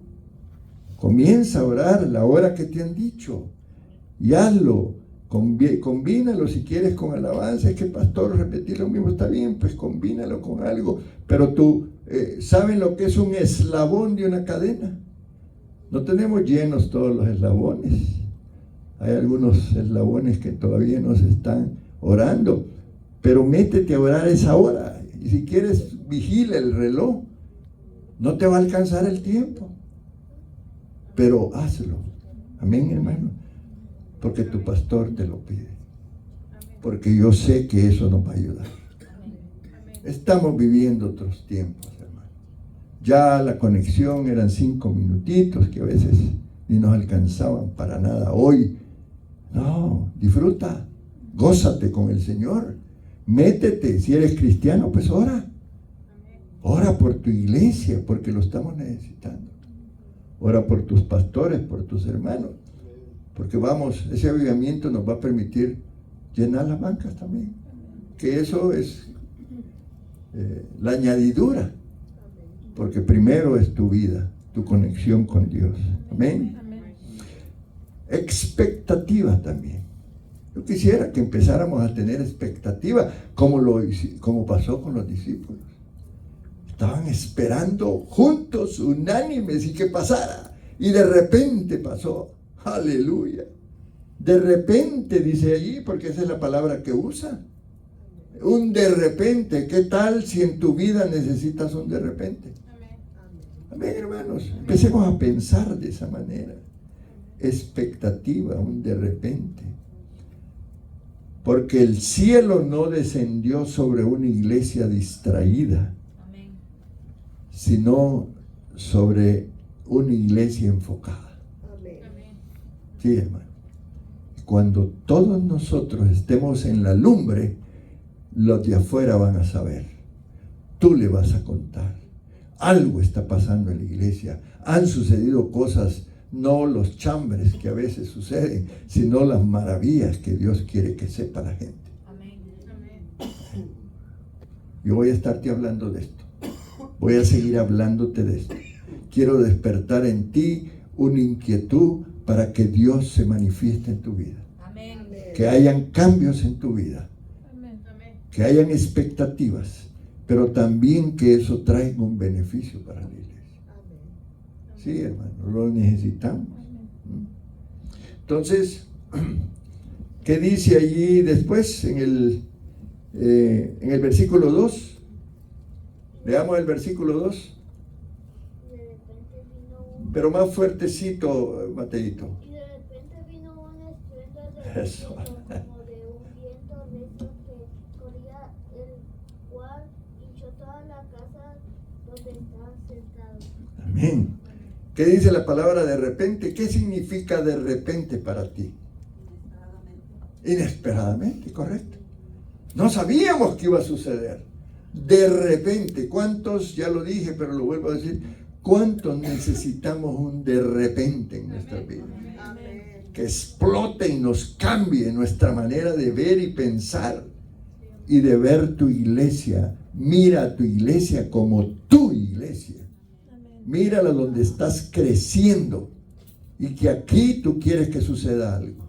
Comienza a orar la hora que te han dicho y hazlo. Combínalo si quieres con alabanza. Es que pastor, repetir lo mismo está bien, pues combínalo con algo. Pero tú, ¿saben lo que es un eslabón de una cadena? No tenemos llenos todos los eslabones. Hay algunos eslabones que todavía no se están orando. Pero métete a orar esa hora. Y si quieres, vigila el reloj. No te va a alcanzar el tiempo. Pero hazlo. Amén, hermano. Porque tu pastor te lo pide. Porque yo sé que eso nos va a ayudar. Estamos viviendo otros tiempos, hermano. Ya la conexión eran 5 minutitos que a veces ni nos alcanzaban para nada. Hoy, no, disfruta. Gózate con el Señor. Métete. Si eres cristiano, pues ora. Ora por tu iglesia, porque lo estamos necesitando. Ora por tus pastores, por tus hermanos. Porque vamos, ese avivamiento nos va a permitir llenar las bancas también. Que eso es la añadidura. Porque primero es tu vida, tu conexión con Dios. Amén. Expectativa también. Yo quisiera que empezáramos a tener expectativa, como pasó con los discípulos. Estaban esperando juntos, unánimes, y que pasara. Y de repente pasó. Aleluya. De repente, dice allí, porque esa es la palabra que usa. Un de repente. ¿Qué tal si en tu vida necesitas un de repente? Amén, hermanos. Empecemos a pensar de esa manera. Expectativa, un de repente. Porque el cielo no descendió sobre una iglesia distraída, sino sobre una iglesia enfocada. Sí, hermano. Cuando todos nosotros estemos en la lumbre, los de afuera van a saber. Tú le vas a contar. Algo está pasando en la iglesia. Han sucedido cosas, no los chambres que a veces suceden, sino las maravillas que Dios quiere que sepa la gente.
Amén.
Yo voy a estarte hablando de esto. Voy a seguir hablándote de esto. Quiero despertar en ti una inquietud para que Dios se manifieste en tu vida.
Amén.
Que hayan cambios en tu vida.
Amén.
Que hayan expectativas, pero también que eso traiga un beneficio para la iglesia. Sí, hermano, lo necesitamos. Entonces, ¿qué dice allí después en el versículo 2? Leamos el versículo 2. Pero más fuertecito, Mateito.
Y de repente vino un estruendo de
Eso.
como de un viento recio que corría, el cual hinchó toda la casa donde estaban sentados.
Amén. ¿Qué dice la palabra de repente? ¿Qué significa de repente para ti? Inesperadamente, correcto. No sabíamos que iba a suceder. De repente, ¿cuántos? Ya lo dije, pero lo vuelvo a decir. ¿Cuántos necesitamos un de repente en nuestra vida? Que explote y nos cambie nuestra manera de ver y pensar y de ver tu iglesia. Mira a tu iglesia como tu iglesia. Mírala donde estás creciendo y que aquí tú quieres que suceda algo.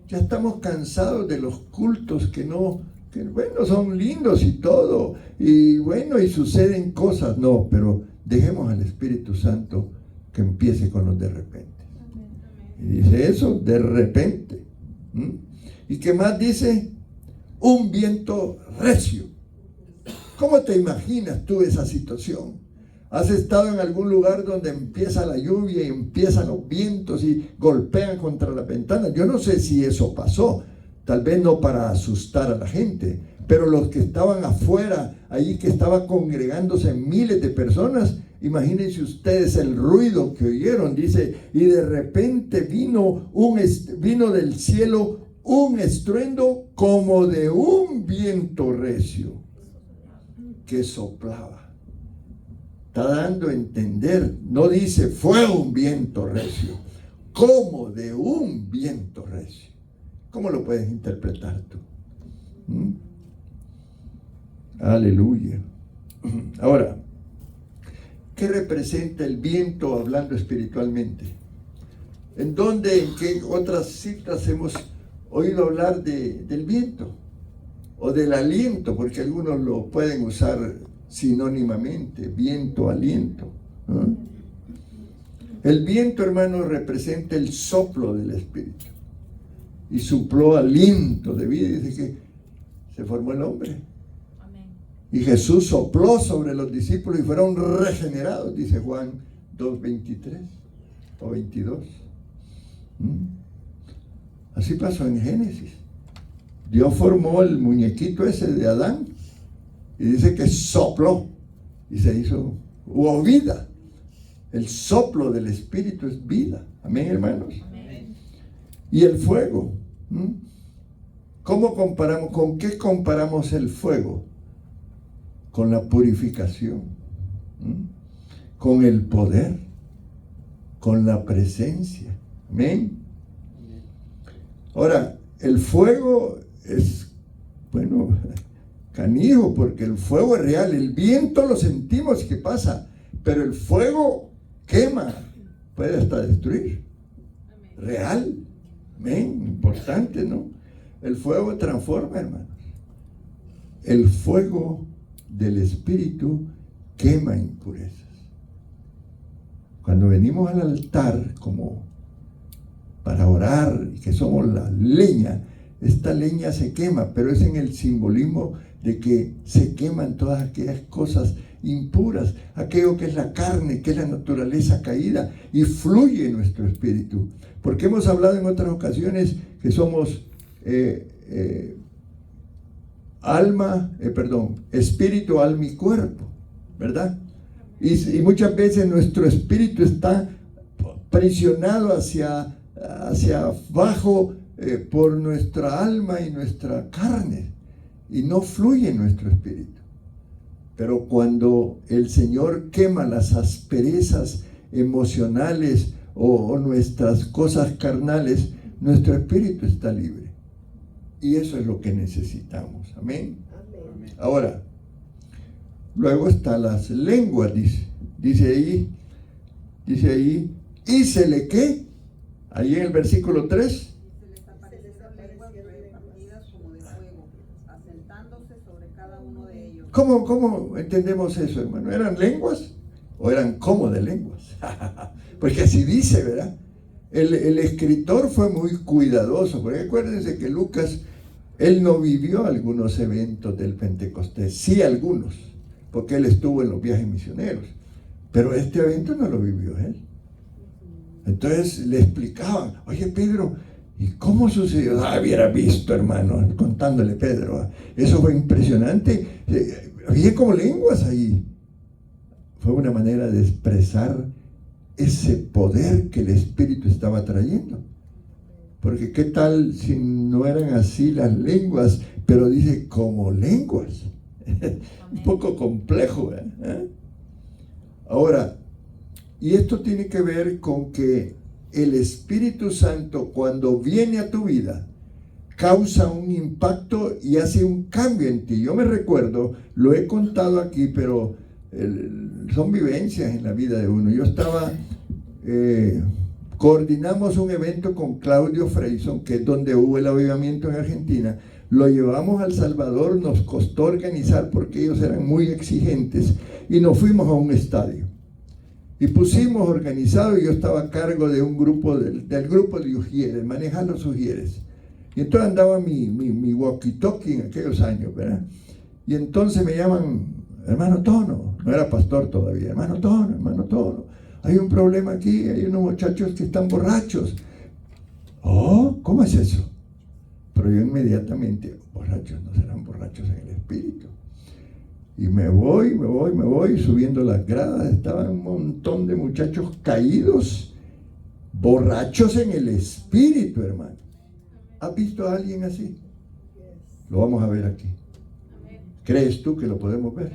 Ya estamos cansados de los cultos que bueno, son lindos y todo, y bueno, y suceden cosas. No, pero dejemos al Espíritu Santo que empiece con los de repente. Y dice eso, de repente. ¿Y qué más dice? Un viento recio. ¿Cómo te imaginas tú esa situación? ¿Has estado en algún lugar donde empieza la lluvia y empiezan los vientos y golpean contra la ventana? Yo no sé si eso pasó, tal vez no para asustar a la gente, pero los que estaban afuera, allí que estaban congregándose miles de personas, imagínense ustedes el ruido que oyeron. Dice, y de repente vino del cielo un estruendo como de un viento recio que soplaba. Está dando a entender, no dice fue un viento recio, como de un viento recio. ¿Cómo lo puedes interpretar tú? Aleluya. Ahora, ¿qué representa el viento hablando espiritualmente? ¿En qué otras citas hemos oído hablar del viento? O del aliento, porque algunos lo pueden usar sinónimamente, viento, aliento. El viento, hermano, representa el soplo del Espíritu. Y sopló aliento de vida, y dice que se formó el hombre.
Amén.
Y Jesús sopló sobre los discípulos y fueron regenerados, dice Juan 2:23 o 22. Así pasó en Génesis. Dios formó el muñequito ese de Adán y dice que sopló y hubo vida. El soplo del Espíritu es vida. Amén, hermanos.
Amén.
Y el fuego. ¿Con qué comparamos el fuego? Con la purificación, con el poder, con la presencia. Amén. Ahora, el fuego es, canijo, porque el fuego es real. El viento lo sentimos que pasa, pero el fuego quema, puede hasta destruir. Real. Amén. Importante, ¿no? El fuego transforma, hermanos. El fuego del Espíritu quema impurezas. Cuando venimos al altar, como para orar, que somos la leña, esta leña se quema, pero es en el simbolismo de que se queman todas aquellas cosas impuras, aquello que es la carne, que es la naturaleza caída, y fluye nuestro espíritu. Porque hemos hablado en otras ocasiones que somos espíritu, alma y cuerpo, ¿verdad? Y muchas veces nuestro espíritu está presionado hacia abajo por nuestra alma y nuestra carne, y no fluye nuestro espíritu. Pero cuando el Señor quema las asperezas emocionales o nuestras cosas carnales, nuestro espíritu está libre. Y eso es lo que necesitamos. Amén.
Amén.
Ahora, luego están las lenguas, dice ahí, y se le ¿qué? Ahí en el versículo 3.
Se les aparecieron lenguas repartidas como de fuego, asentándose sobre cada uno de ellos.
¿Cómo entendemos eso, hermano? ¿Eran lenguas o eran como de lenguas? Porque así dice, ¿verdad? El escritor fue muy cuidadoso, porque acuérdense que Lucas, él no vivió algunos eventos del Pentecostés, sí algunos, porque él estuvo en los viajes misioneros, pero este evento no lo vivió él. Entonces le explicaban, oye Pedro, ¿y cómo sucedió? Hubiera visto, hermano, contándole Pedro, eso fue impresionante, había como lenguas ahí. Fue una manera de expresar ese poder que el Espíritu estaba trayendo. Porque qué tal si no eran así las lenguas, pero dice como lenguas. Un poco complejo, ¿eh? Ahora, y esto tiene que ver con que el Espíritu Santo, cuando viene a tu vida, causa un impacto y hace un cambio en ti. Yo me recuerdo, lo he contado aquí, pero son vivencias en la vida de uno. Yo coordinamos un evento con Claudio Freyson, que es donde hubo el avivamiento en Argentina. Lo llevamos a El Salvador, nos costó organizar porque ellos eran muy exigentes, y nos fuimos a un estadio. Y pusimos organizado, y yo estaba a cargo de un grupo, del grupo de ujieres, manejar los ujieres. Y entonces andaba mi walkie-talkie en aquellos años, ¿verdad? Y entonces me llaman, hermano Tono, no era pastor todavía, hermano Tono, hay un problema aquí, hay unos muchachos que están borrachos. Oh, ¿cómo es eso? Pero yo inmediatamente, borrachos, no serán borrachos en el espíritu. Y me voy, subiendo las gradas, estaban un montón de muchachos caídos, borrachos en el espíritu, hermano. ¿Has visto a alguien así? Lo vamos a ver aquí. ¿Crees tú que lo podemos ver?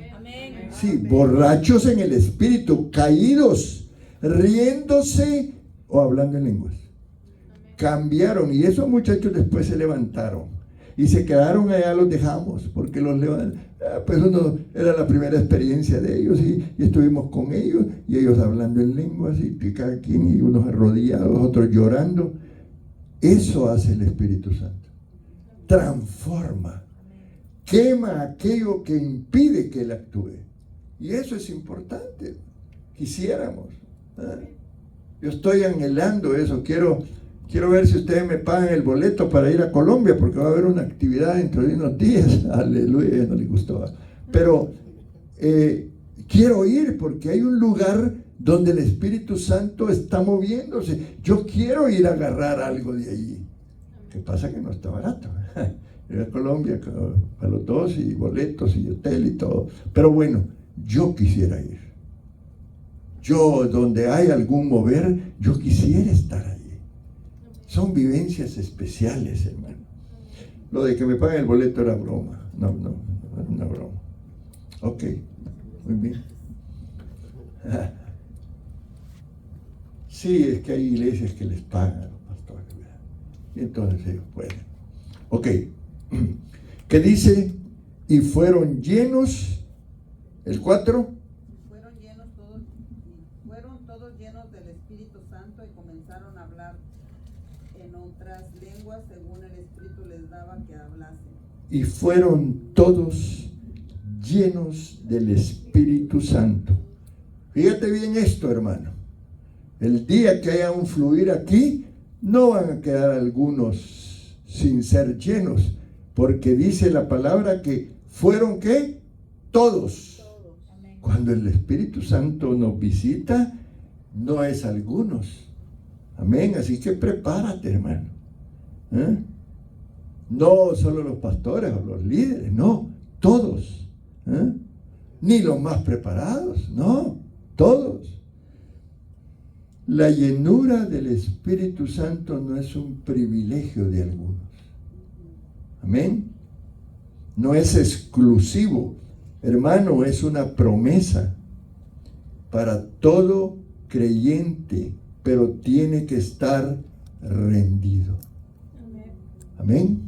Sí, borrachos en el espíritu, caídos, riéndose o hablando en lenguas. Cambiaron, y esos muchachos después se levantaron y se quedaron allá, los dejamos porque los levantaron. Pues uno, era la primera experiencia de ellos, y estuvimos con ellos, y ellos hablando en lenguas, y cada quien, y unos arrodillados, otros llorando. Eso hace el Espíritu Santo. Transforma, quema aquello que impide que Él actúe. Y eso es importante. Quisiéramos. Yo estoy anhelando eso. Quiero ver si ustedes me pagan el boleto para ir a Colombia, porque va a haber una actividad dentro de unos días. Aleluya, no le gustó. Pero quiero ir porque hay un lugar donde el Espíritu Santo está moviéndose. Yo quiero ir a agarrar algo de allí. ¿Qué pasa? Que no está barato. Ir a Colombia para los dos, y boletos y hotel y todo. Pero bueno, yo quisiera ir. Yo, donde hay algún mover, yo quisiera estar allí. Son vivencias especiales, hermano. Lo de que me paguen el boleto era broma. No, una broma. Ok, muy bien. Sí, es que hay iglesias que les pagan a los pastores, ¿verdad? Y entonces ellos pueden. Ok, ¿qué dice? Y fueron llenos, el 4.
Fueron todos llenos del Espíritu Santo y comenzaron a hablar en otras lenguas según el Espíritu les daba que hablasen.
Y fueron todos llenos del Espíritu Santo. Fíjate bien esto, hermano. El día que haya un fluir aquí, no van a quedar algunos sin ser llenos, porque dice la palabra que fueron, ¿qué? Todos. Cuando el Espíritu Santo nos visita, no es algunos. Amén. Así que prepárate, hermano. No solo los pastores o los líderes, no, todos. Ni los más preparados, no, todos. La llenura del Espíritu Santo no es un privilegio de algunos. Amén. No es exclusivo. Hermano, es una promesa para todo creyente, pero tiene que estar rendido. Amén.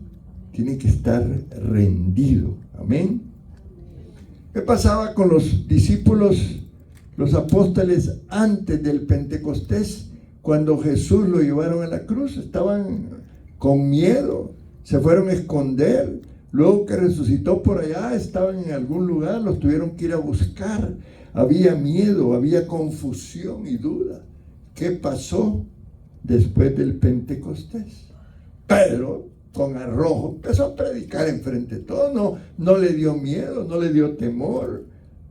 Tiene que estar rendido. Amén. ¿Qué pasaba con los discípulos, los apóstoles, antes del Pentecostés? Cuando Jesús lo llevaron a la cruz, estaban con miedo, se fueron a esconder. Luego que resucitó por allá, estaban en algún lugar, los tuvieron que ir a buscar. Había miedo, había confusión y duda. ¿Qué pasó después del Pentecostés? Pedro, con arrojo, empezó a predicar enfrente de todos. No le dio miedo, no le dio temor.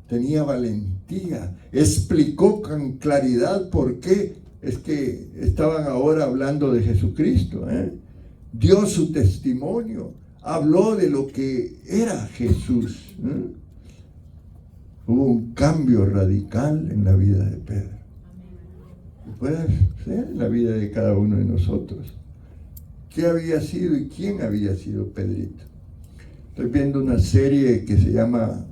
Tenía valentía. Explicó con claridad por qué es que estaban ahora hablando de Jesucristo. Dio su testimonio. Habló de lo que era Jesús. Hubo un cambio radical en la vida de Pedro. Y puede ser en la vida de cada uno de nosotros. ¿Qué había sido y quién había sido Pedrito? Estoy viendo una serie que se llama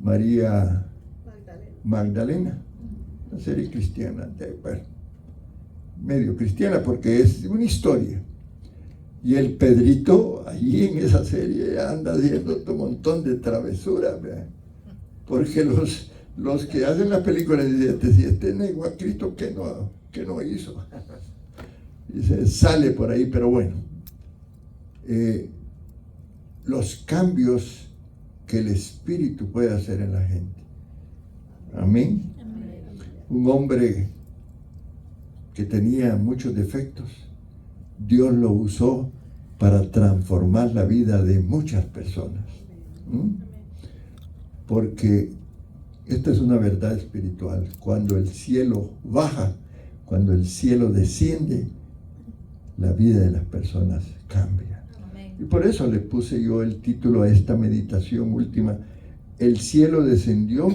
María Magdalena. Una serie cristiana, bueno, medio cristiana porque es una historia. Y el Pedrito allí en esa serie anda haciendo un montón de travesuras, ¿verdad? Porque los que hacen las películas dicen, si este negó a Cristo, ¿qué no hizo? Y se sale por ahí, pero bueno. Los cambios que el Espíritu puede hacer en la gente. Amén. un hombre que tenía muchos defectos. Dios lo usó para transformar la vida de muchas personas. Porque esta es una verdad espiritual. Cuando el cielo baja, cuando el cielo desciende, la vida de las personas cambia. Y por eso le puse yo el título a esta meditación última: el cielo descendió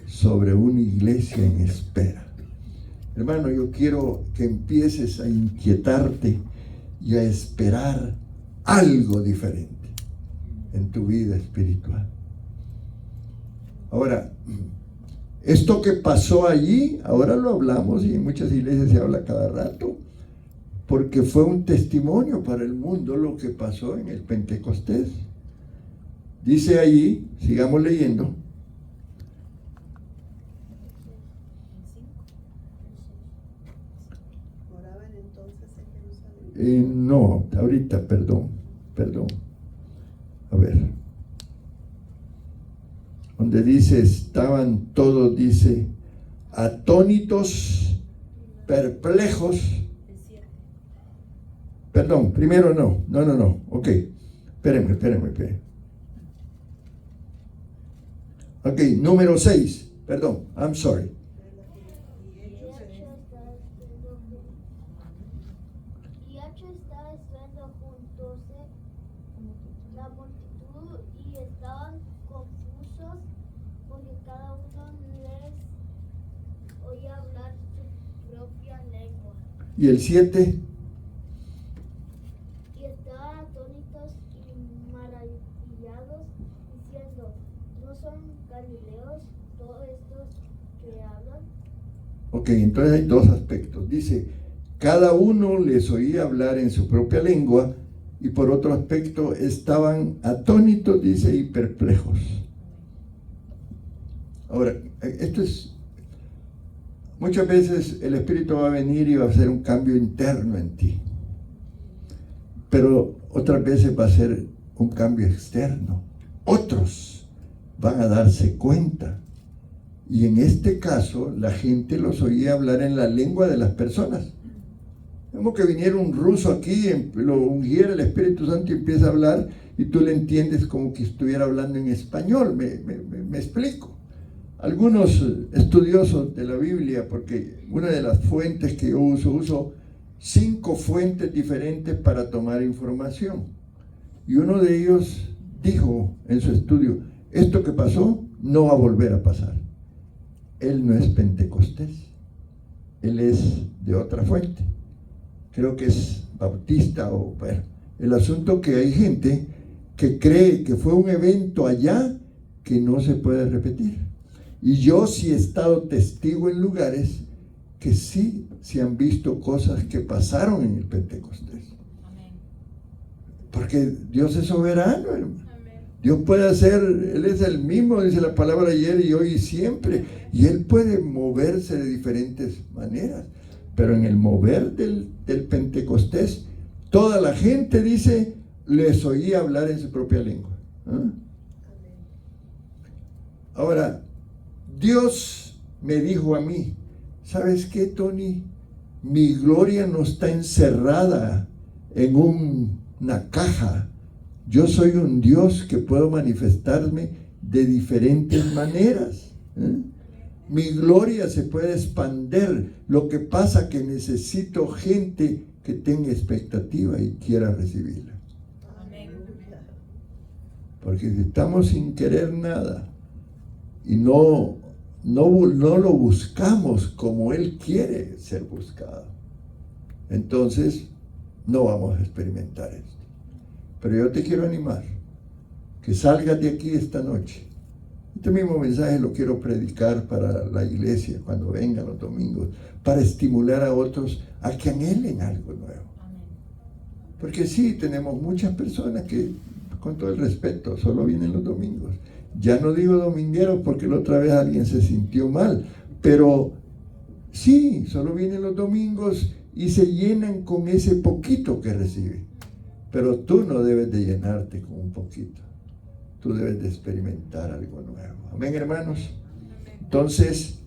sobre una iglesia en espera. Hermano, yo quiero que empieces a inquietarte y a esperar algo diferente en tu vida espiritual. Ahora, esto que pasó allí, ahora lo hablamos y en muchas iglesias se habla cada rato, porque fue un testimonio para el mundo lo que pasó en el Pentecostés. Dice allí, sigamos leyendo.
¿Oraban entonces en Jerusalén?
No, ahorita, perdón. A ver. Donde dice, estaban todos, dice, atónitos, perplejos. Perdón, primero no. Ok, espérenme. Ok, número 6. Perdón, I'm sorry.
Y H estaba estando juntos la multitud y estaban confusos porque cada uno les oía hablar su propia lengua.
¿Y el 7?
Y estaban atónitos y maravillados, diciendo, ¿no son galileos todos estos que hablan?
Ok, entonces hay dos aspectos. Dice, cada uno les oía hablar en su propia lengua, y por otro aspecto estaban atónitos, dice, y perplejos. Ahora, esto es, muchas veces el Espíritu va a venir y va a hacer un cambio interno en ti, pero otras veces va a ser un cambio externo. Otros van a darse cuenta. Y en este caso, la gente los oía hablar en la lengua de las personas. Como que viniera un ruso aquí, lo ungiera el Espíritu Santo y empieza a hablar, y tú le entiendes como que estuviera hablando en español. Me explico. Algunos estudiosos de la Biblia, porque una de las fuentes que yo uso 5 fuentes diferentes para tomar información. Y uno de ellos dijo en su estudio, esto que pasó no va a volver a pasar. Él no es pentecostés, él es de otra fuente. Creo que es bautista o bueno. El asunto que hay gente que cree que fue un evento allá que no se puede repetir. Y yo sí he estado testigo en lugares que sí se han visto cosas que pasaron en el Pentecostés. Porque Dios es soberano, hermano. Dios puede hacer, Él es el mismo, dice la palabra, ayer y hoy y siempre. Y Él puede moverse de diferentes maneras. Pero en el mover del Pentecostés, toda la gente, dice, les oía hablar en su propia lengua. ¿Ah? Ahora, Dios me dijo a mí, ¿sabes qué, Tony? Mi gloria no está encerrada en una caja. Yo soy un Dios que puedo manifestarme de diferentes maneras. Mi gloria se puede expandir. Lo que pasa que necesito gente que tenga expectativa y quiera recibirla. Porque si estamos sin querer nada y no lo buscamos como Él quiere ser buscado, entonces no vamos a experimentar esto. Pero yo te quiero animar, que salgas de aquí esta noche. Este mismo mensaje lo quiero predicar para la iglesia cuando vengan los domingos, para estimular a otros a que anhelen algo nuevo. Porque sí, tenemos muchas personas que, con todo el respeto, solo vienen los domingos. Ya no digo domingueros porque la otra vez alguien se sintió mal, pero sí, solo vienen los domingos y se llenan con ese poquito que reciben. Pero tú no debes de llenarte con un poquito. Tú debes de experimentar algo nuevo. Amén, hermanos. Entonces,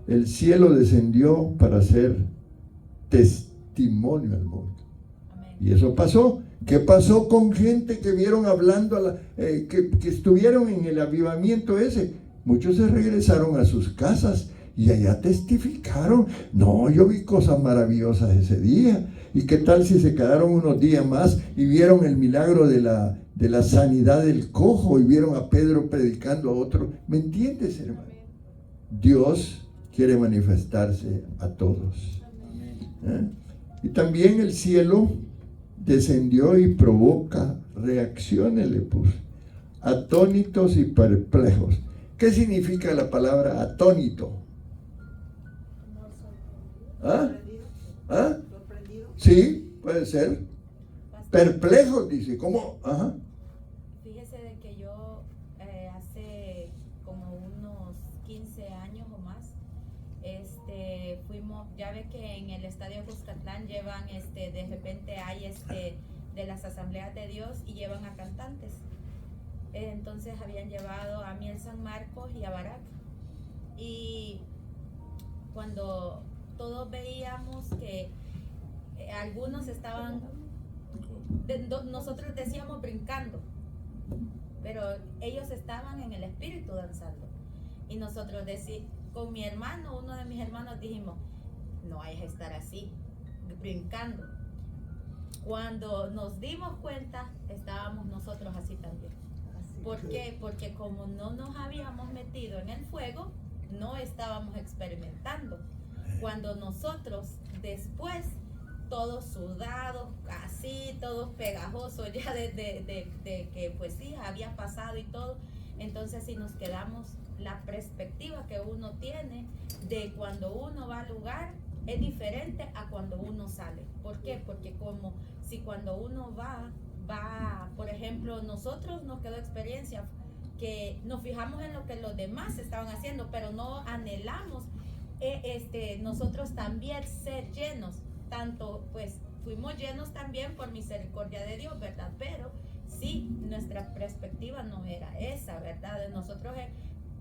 el cielo descendió para ser testimonio al mundo.
Amén.
Y eso pasó. ¿Qué pasó con gente que vieron hablando, que estuvieron en el avivamiento ese? Muchos se regresaron a sus casas y allá testificaron. No, yo vi cosas maravillosas ese día. ¿Y qué tal si se quedaron unos días más y vieron el milagro de la sanidad del cojo y vieron a Pedro predicando a otro? ¿Me entiendes, hermano? Dios quiere manifestarse a todos. Y también el cielo descendió y provoca reacciones, le puso. Atónitos y perplejos. ¿Qué significa la palabra atónito? ¿Ah? ¿Ah?
¿Sorprendido?
Sí, puede ser.
Pastor,
Perplejos, dice. ¿Cómo? Ajá.
fíjese de que yo hace como unos 15 años o más, fuimos, ya ve que en el estadio Cuscatlán llevan, de repente hay de las asambleas de Dios y llevan a cantantes. Entonces habían llevado a Miel San Marcos y a Barak. Y cuando todos veíamos que algunos estaban, nosotros decíamos brincando, pero ellos estaban en el espíritu danzando. Y nosotros con mi hermano, uno de mis hermanos, dijimos, no hay que estar así, brincando. Cuando nos dimos cuenta, estábamos nosotros así también. ¿Por qué? Porque como no nos habíamos metido en el fuego, no estábamos experimentando. Cuando nosotros después, todos sudados, así, todos pegajosos ya de que pues sí, había pasado y todo, entonces si nos quedamos, la perspectiva que uno tiene de cuando uno va al lugar es diferente a cuando uno sale. ¿Por qué? Porque como si cuando uno va, por ejemplo, nosotros nos quedó experiencia que nos fijamos en lo que los demás estaban haciendo, pero no anhelamos nosotros también ser llenos, tanto pues fuimos llenos también por misericordia de Dios, ¿verdad? Pero sí, nuestra perspectiva no era esa, ¿verdad? Nosotros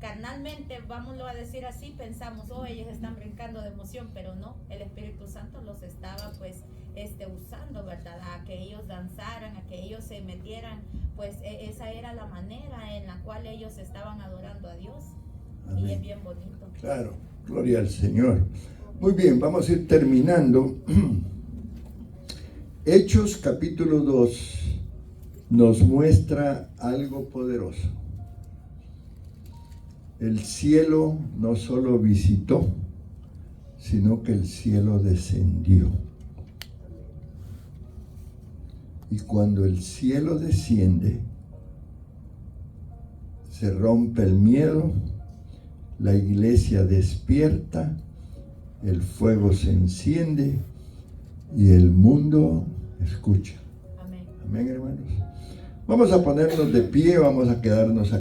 carnalmente, vámonos a decir así, pensamos, ellos están brincando de emoción, pero no, el Espíritu Santo los estaba pues usando, ¿verdad? A que ellos danzaran, a que ellos se metieran, pues esa era la manera en la cual ellos estaban adorando a Dios. Amén. Y es bien bonito.
Claro, gloria al Señor. Muy bien, vamos a ir terminando. Hechos capítulo 2 nos muestra algo poderoso. El cielo no solo visitó, sino que el cielo descendió. Y cuando el cielo desciende, se rompe el miedo, la iglesia despierta, el fuego se enciende y el mundo escucha.
Amén.
Amén, hermanos. Vamos a ponernos de pie, vamos a quedarnos aquí.